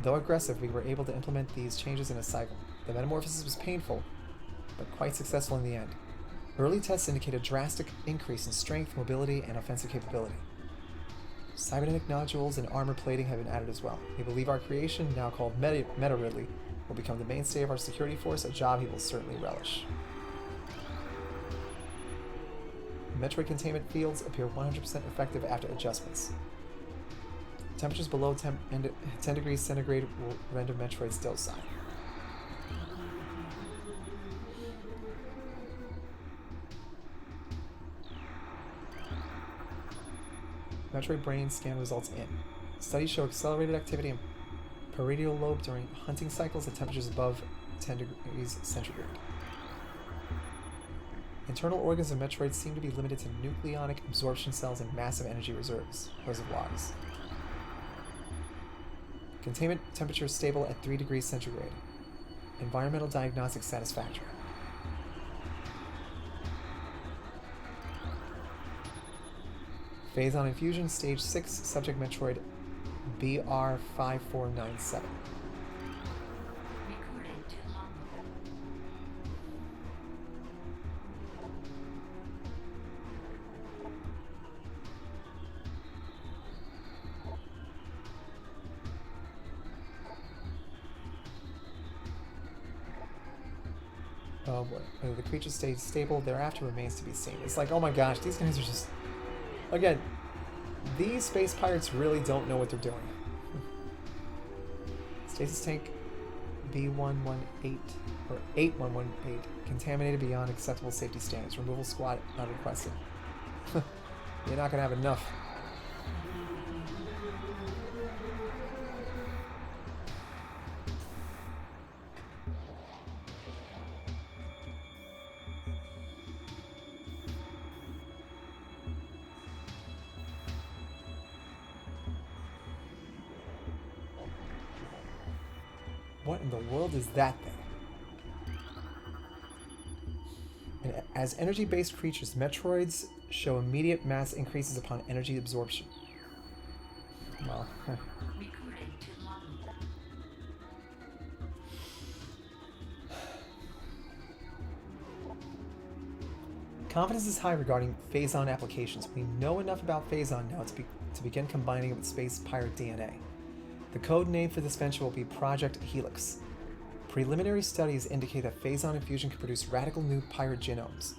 Though aggressive, we were able to implement these changes in a cycle. The metamorphosis was painful, but quite successful in the end. Early tests indicate a drastic increase in strength, mobility, and offensive capability. Cybernetic nodules and armor plating have been added as well. We believe our creation, now called Meta Ridley, will become the mainstay of our security force, a job he will certainly relish. Metroid containment fields appear 100% effective after adjustments. Temperatures below 10 degrees centigrade will render Metroids docile. Metroid brain scan results in. Studies show accelerated activity in parietal lobe during hunting cycles at temperatures above 10 degrees centigrade. Internal organs of Metroids seem to be limited to nucleonic absorption cells and massive energy reservoirs. Containment temperature stable at 3 degrees centigrade. Environmental diagnostics satisfactory. Phazon infusion, stage 6, subject Metroid BR5497. Recorded to logbook. Oh boy. The creature stays stable, thereafter remains to be seen. It's like, oh my gosh, these guys are just Again, these space pirates really don't know what they're doing. Stasis tank B118 or 8118 contaminated beyond acceptable safety standards. Removal squad not requested. You're not gonna have enough. What in the world is that thing? And as energy-based creatures, Metroids show immediate mass increases upon energy absorption. Well, Recording to logbook. confidence is high regarding Phazon applications. We know enough about Phazon now to begin combining it with space pirate DNA. The code name for this venture will be Project Helix. Preliminary studies indicate that Phazon infusion can produce radical new pirate genomes.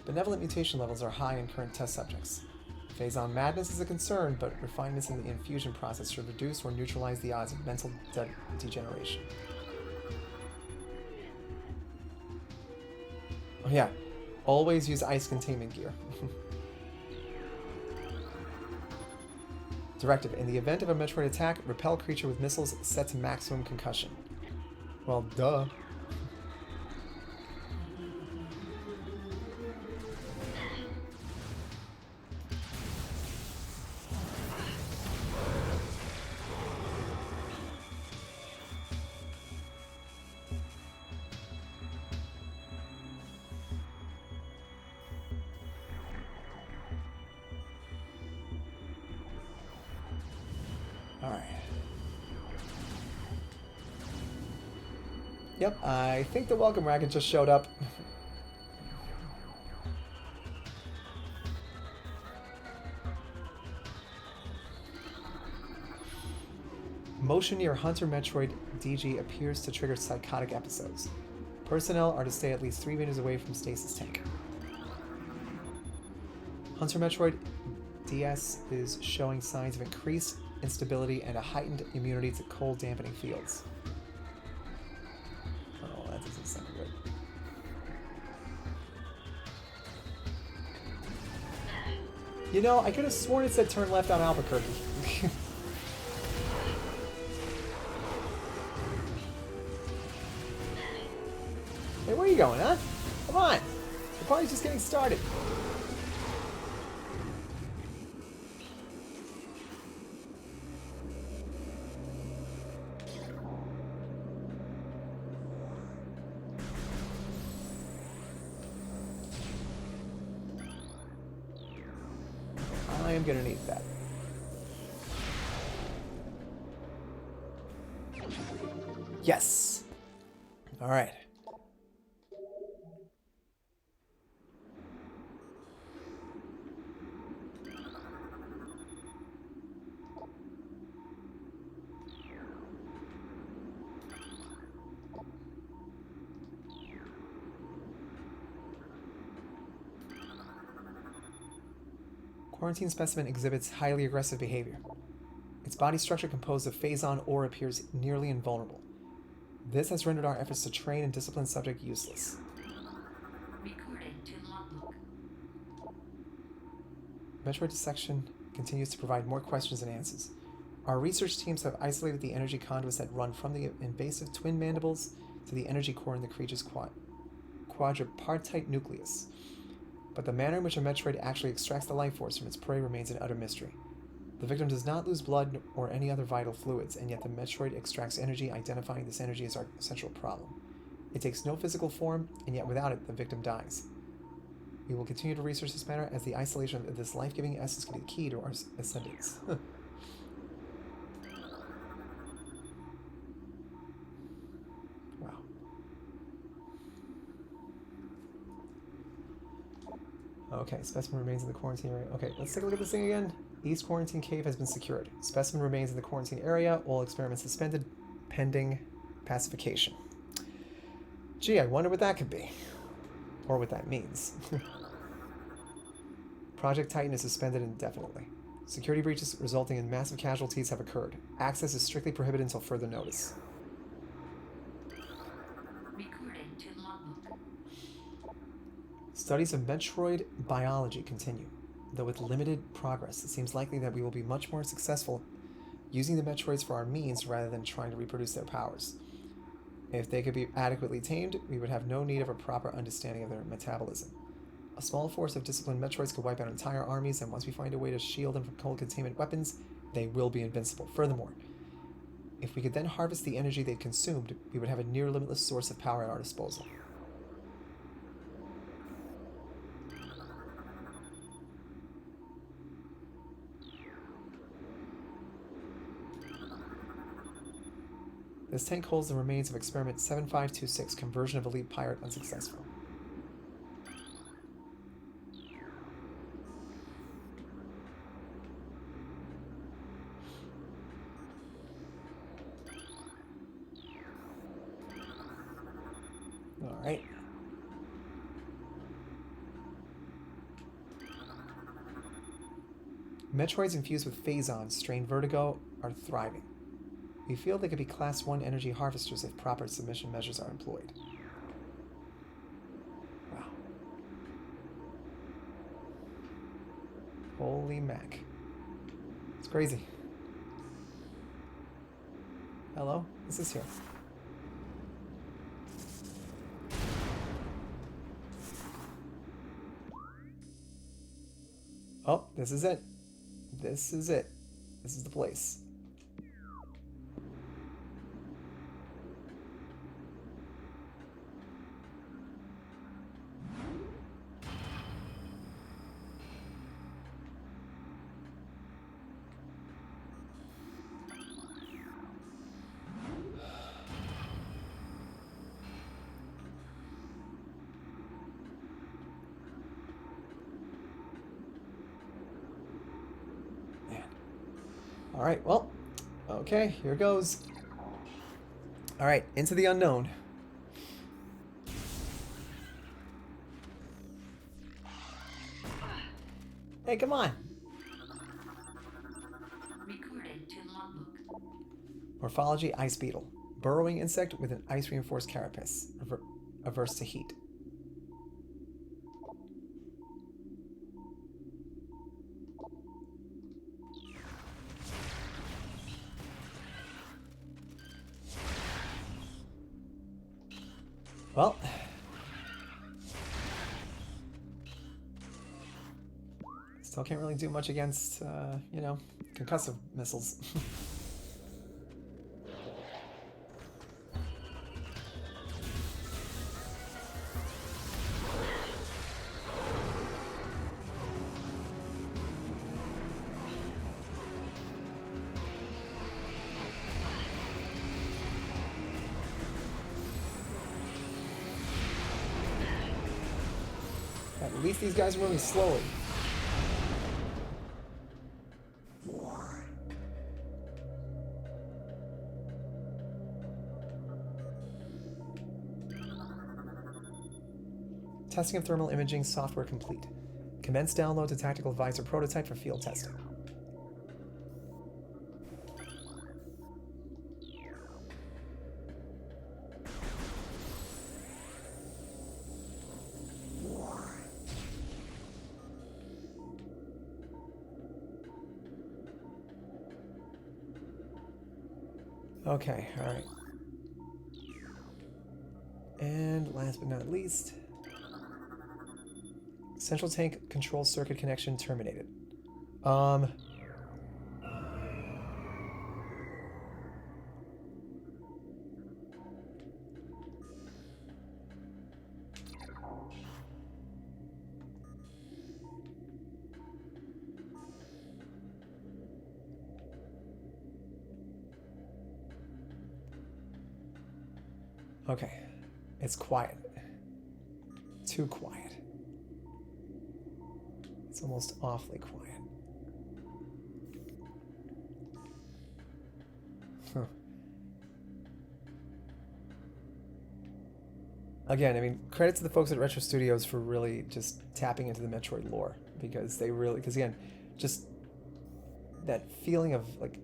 Benevolent mutation levels are high in current test subjects. Phazon madness is a concern, but refinements in the infusion process should reduce or neutralize the odds of mental degeneration. Oh yeah, always use ice containment gear. Directive. In the event of a Metroid attack, repel creature with missiles set to maximum concussion. Well, duh. Alright. Yep, I think the welcome wagon just showed up. Motion near Hunter Metroid DG appears to trigger psychotic episodes. Personnel are to stay at least 3 meters away from stasis tank. Hunter Metroid DS is showing signs of increased instability and a heightened immunity to cold dampening fields. Oh, that doesn't sound good. You know, I could have sworn it said turn left on Albuquerque. Hey, where are you going, huh? Come on! The party's just getting started. I am gonna need that. Yes! Alright. Quarantine specimen exhibits highly aggressive behavior. Its body structure composed of Phazon ore appears nearly invulnerable. This has rendered our efforts to train and discipline subject useless. Recording to logbook. Metroid dissection continues to provide more questions than answers. Our research teams have isolated the energy conduits that run from the invasive twin mandibles to the energy core in the creature's quadripartite nucleus. But the manner in which a Metroid actually extracts the life force from its prey remains an utter mystery. The victim does not lose blood or any other vital fluids, and yet the Metroid extracts energy, identifying this energy as our central problem. It takes no physical form, and yet without it, the victim dies. We will continue to research this matter, as the isolation of this life-giving essence can be the key to our ascendance. Wow. Okay, specimen remains in the quarantine area. Okay, let's take a look at this thing again. East Quarantine Cave has been secured. Specimen remains in the quarantine area. All experiments suspended, pending pacification. Gee, I wonder what that could be. Or what that means. Project Titan is suspended indefinitely. Security breaches resulting in massive casualties have occurred. Access is strictly prohibited until further notice. Recording to logbook. Studies of Metroid biology continue. Though with limited progress, it seems likely that we will be much more successful using the Metroids for our means rather than trying to reproduce their powers. If they could be adequately tamed, we would have no need of a proper understanding of their metabolism. A small force of disciplined Metroids could wipe out entire armies, and once we find a way to shield them from cold containment weapons, they will be invincible. Furthermore, if we could then harvest the energy they've consumed, we would have a near limitless source of power at our disposal. This tank holds the remains of Experiment 7526, conversion of elite pirate unsuccessful. Alright. Metroids infused with phazons, strain vertigo, are thriving. We feel they could be Class 1 energy harvesters if proper submission measures are employed. Wow. Holy mac. It's crazy. Hello? What's this here? Oh, this is it. This is it. This is the place. Alright, well, okay, here goes. Alright, into the unknown. Hey, come on. Recording to logbook. Morphology, ice beetle. Burrowing insect with an ice-reinforced carapace. Averse to heat. Well, still can't really do much against, concussive missiles. At least these guys are moving slowly. Testing of thermal imaging software complete. Commence download to Tactical Advisor prototype for field testing. Okay, alright. And last but not least, central tank control circuit connection terminated. Okay, it's quiet. Too quiet. It's almost awfully quiet. Huh. Again, I mean, credit to the folks at Retro Studios for really just tapping into the Metroid lore. because they really, because again, just that feeling of like,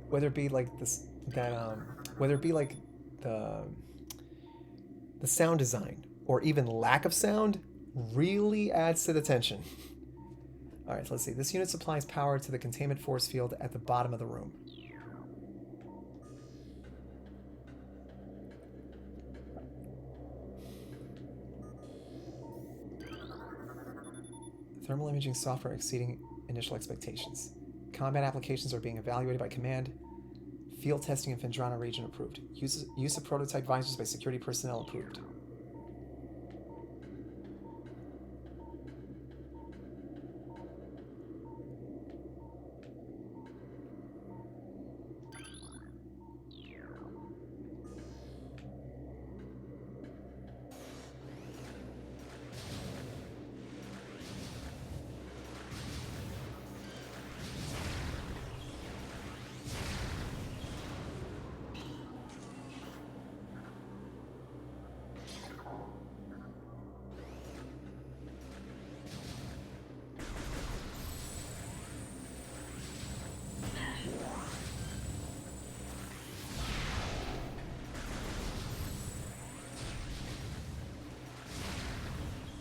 whether it be like this, that whether it be like the the sound design or even lack of sound, really adds to the tension. All right, so let's see. This unit supplies power to the containment force field at the bottom of the room. Thermal imaging software exceeding initial expectations. Combat applications are being evaluated by command. Field testing in Fendrana region approved. Use of prototype visors by security personnel approved.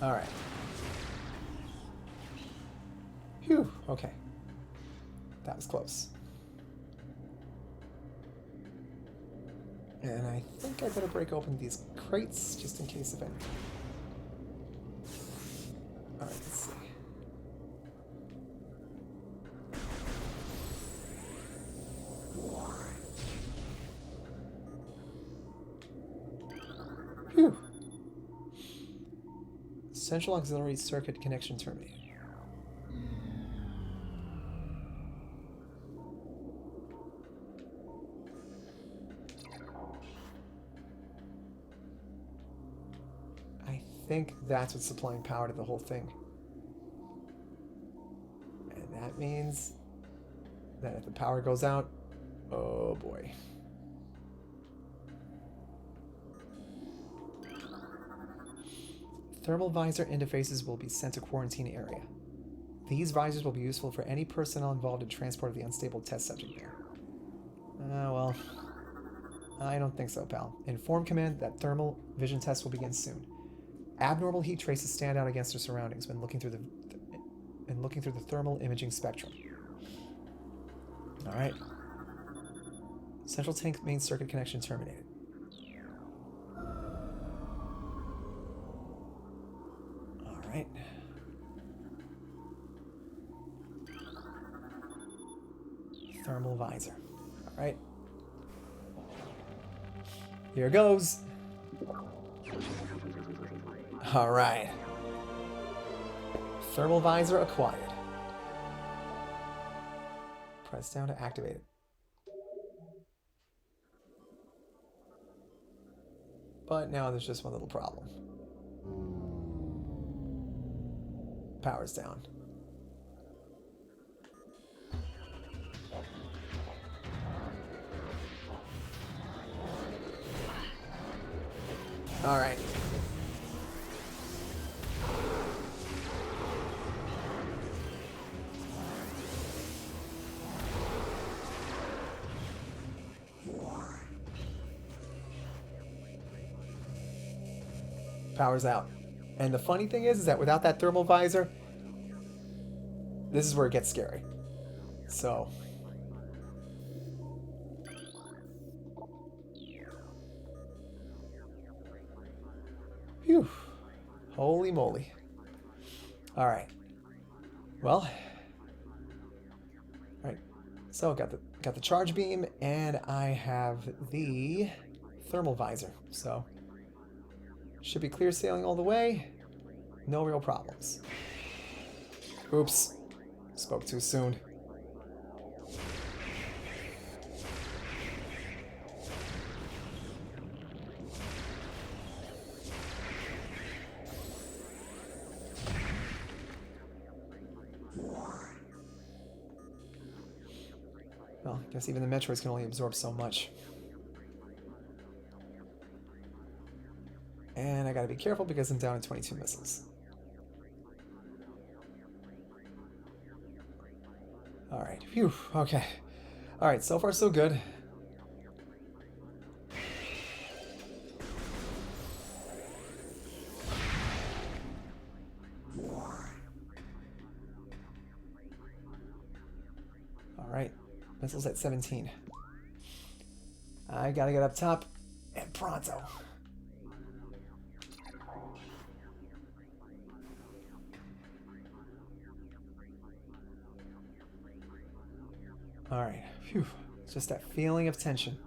All right. Phew. Okay. That was close. And I think I better break open these crates just in case of anything. All right, let's see. Phew. Central auxiliary circuit connection terminated. I think that's what's supplying power to the whole thing. And that means that if the power goes out, oh boy. Thermal visor interfaces will be sent to quarantine area. These visors will be useful for any personnel involved in transport of the unstable test subject there. Well, I don't think so, pal. Inform command that thermal vision tests will begin soon. Abnormal heat traces stand out against their surroundings when looking through the thermal imaging spectrum. All right. Central tank main circuit connection terminated. All right. Thermal visor. All right. Here goes. All right. Thermal visor acquired. Press down to activate it. But now there's just one little problem. Power's down. All right. Power's out. And the funny thing is that without that thermal visor, this is where it gets scary. So. Phew. Holy moly. All right. Well. All right. So got the charge beam, and I have the thermal visor. So should be clear sailing all the way. No real problems. Oops. Spoke too soon. Well, I guess even the Metroids can only absorb so much. And I gotta be careful because I'm down to 22 missiles. Alright, phew, okay. Alright, so far so good. Alright, missiles at 17. I gotta get up top and pronto. Alright, phew. It's just that feeling of tension.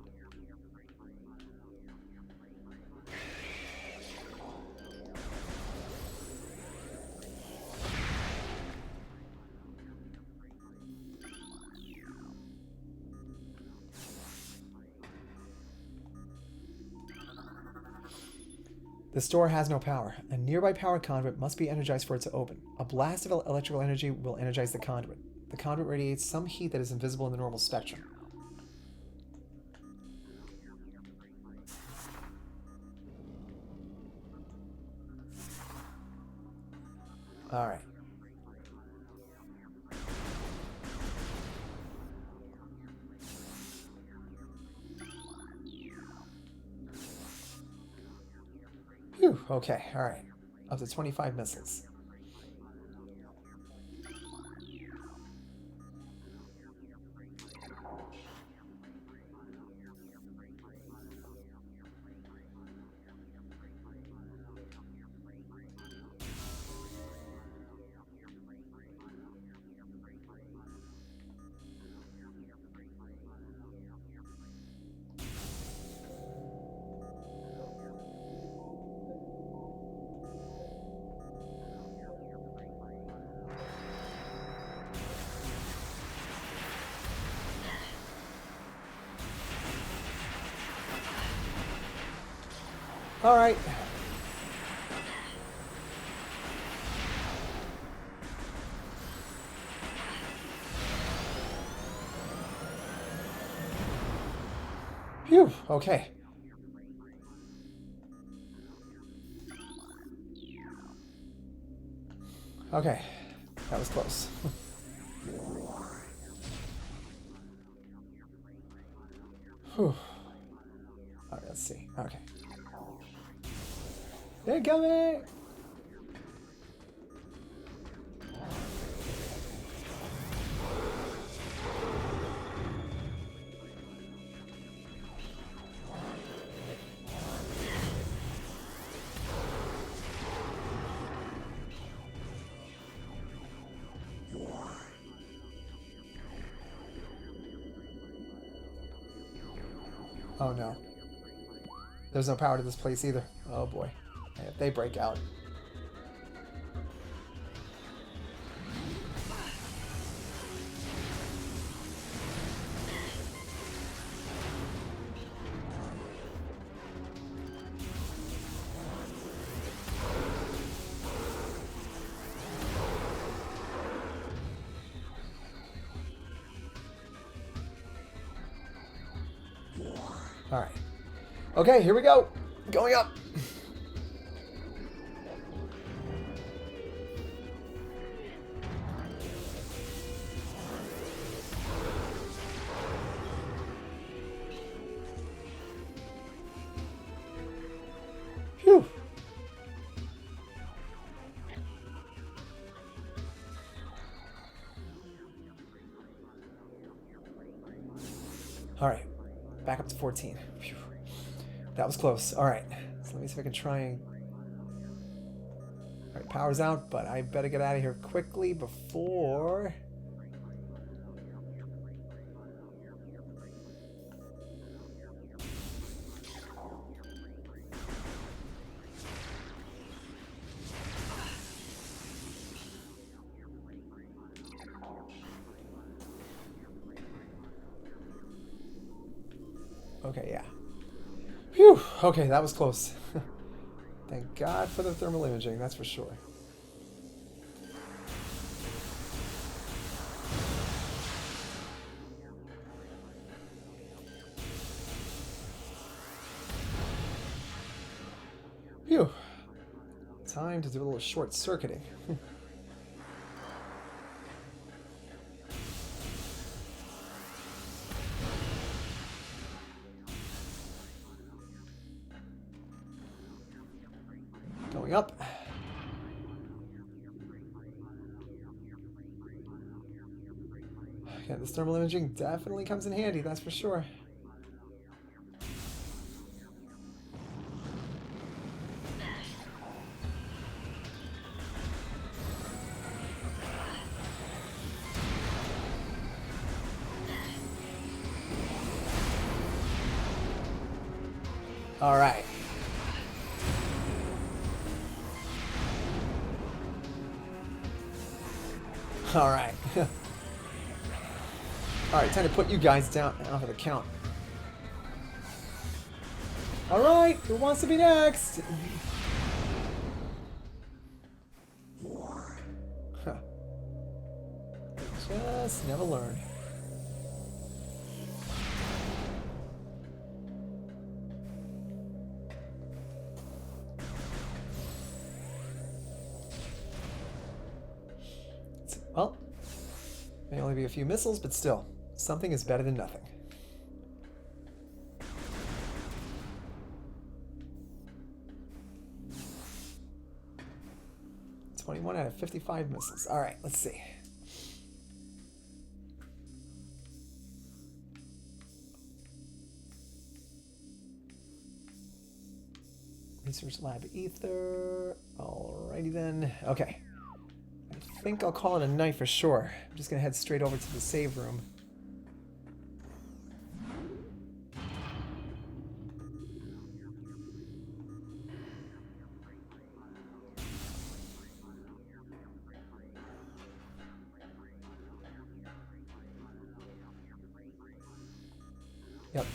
This door has no power. A nearby power conduit must be energized for it to open. A blast of electrical energy will energize the conduit. The conduit radiates some heat that is invisible in the normal spectrum. Alright. Phew, okay, alright. Up to 25 missiles. All right. Phew, okay. Okay, that was close. Whew. All right, let's see. Okay. They're coming! Oh no. There's no power to this place either. Oh boy. If they break out. Alright. Okay, here we go. Going up. Phew. Alright. Back up to 14. Phew. That was close. Alright. So let me see if I can try and... Alright, power's out, but I better get out of here quickly before... Okay, yeah. Phew! Okay, that was close. Thank God for the thermal imaging, that's for sure. Phew. Time to do a little short circuiting. going up. Yeah, this thermal imaging definitely comes in handy, that's for sure. All right. All right. All right, time to put you guys down off of the count. All right, who wants to be next? Huh. Just never learn. Well, may only be a few missiles, but still, something is better than nothing. (21 out of 55 missiles. All right, let's see. Research lab ether. Alrighty then. Okay. I think I'll call it a night for sure. I'm just gonna head straight over to the save room. Yep.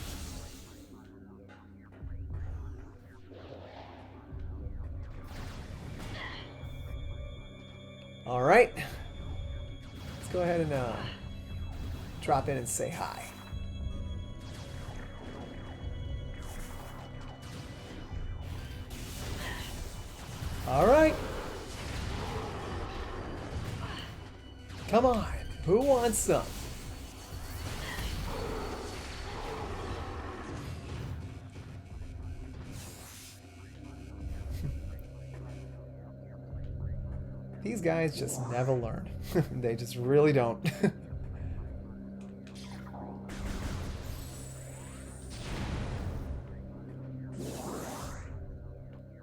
All right. Let's go ahead and drop in and say hi. All right. Come on. Who wants some? These guys just never learn. They just really don't.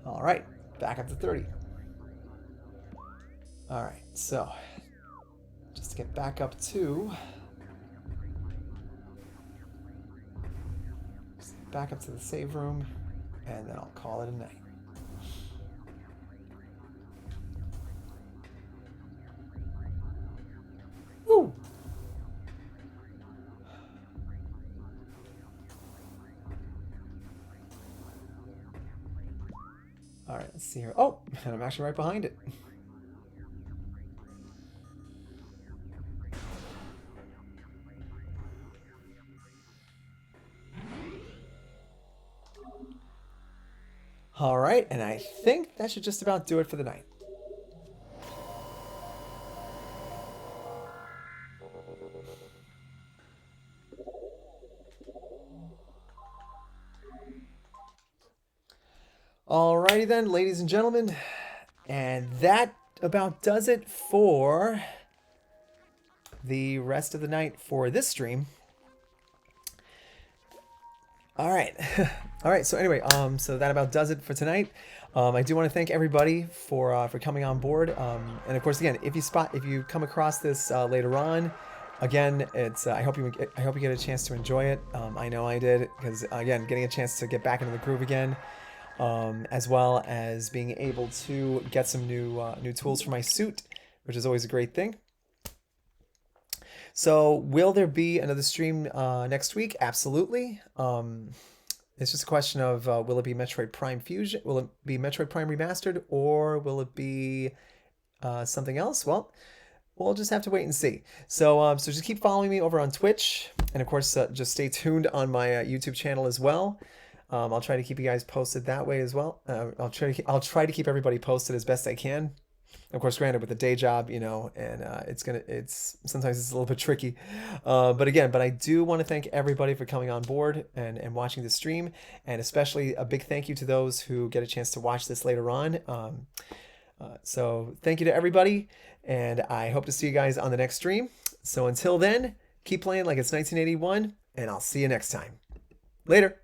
All right, back up to 30. All right, so just to get back up to the save room, and then I'll call it a night. Woo! All right, let's see here. Oh, and I'm actually right behind it. All right, and I think that should just about do it for the night. Alrighty then, ladies and gentlemen, and that about does it for the rest of the night for this stream. All right. All right. So anyway, so that about does it for tonight. I do want to thank everybody for coming on board. And of course, again, if you come across this later on, again, it's I hope you get a chance to enjoy it. I know I did, because again, getting a chance to get back into the groove again, as well as being able to get some new tools for my suit, which is always a great thing. So will there be another stream next week? Absolutely. It's just a question of will it be Metroid Prime Fusion? Will it be Metroid Prime Remastered, or will it be something else? Well, we'll just have to wait and see. So so just keep following me over on Twitch, and of course just stay tuned on my YouTube channel as well. I'll try to keep you guys posted that way as well. I'll try to keep everybody posted as best I can. Of course, granted with a day job, and it's sometimes it's a little bit tricky. But I do want to thank everybody for coming on board and watching the stream, and especially a big thank you to those who get a chance to watch this later on. So thank you to everybody, and I hope to see you guys on the next stream. So until then, keep playing like it's 1981, and I'll see you next time. Later.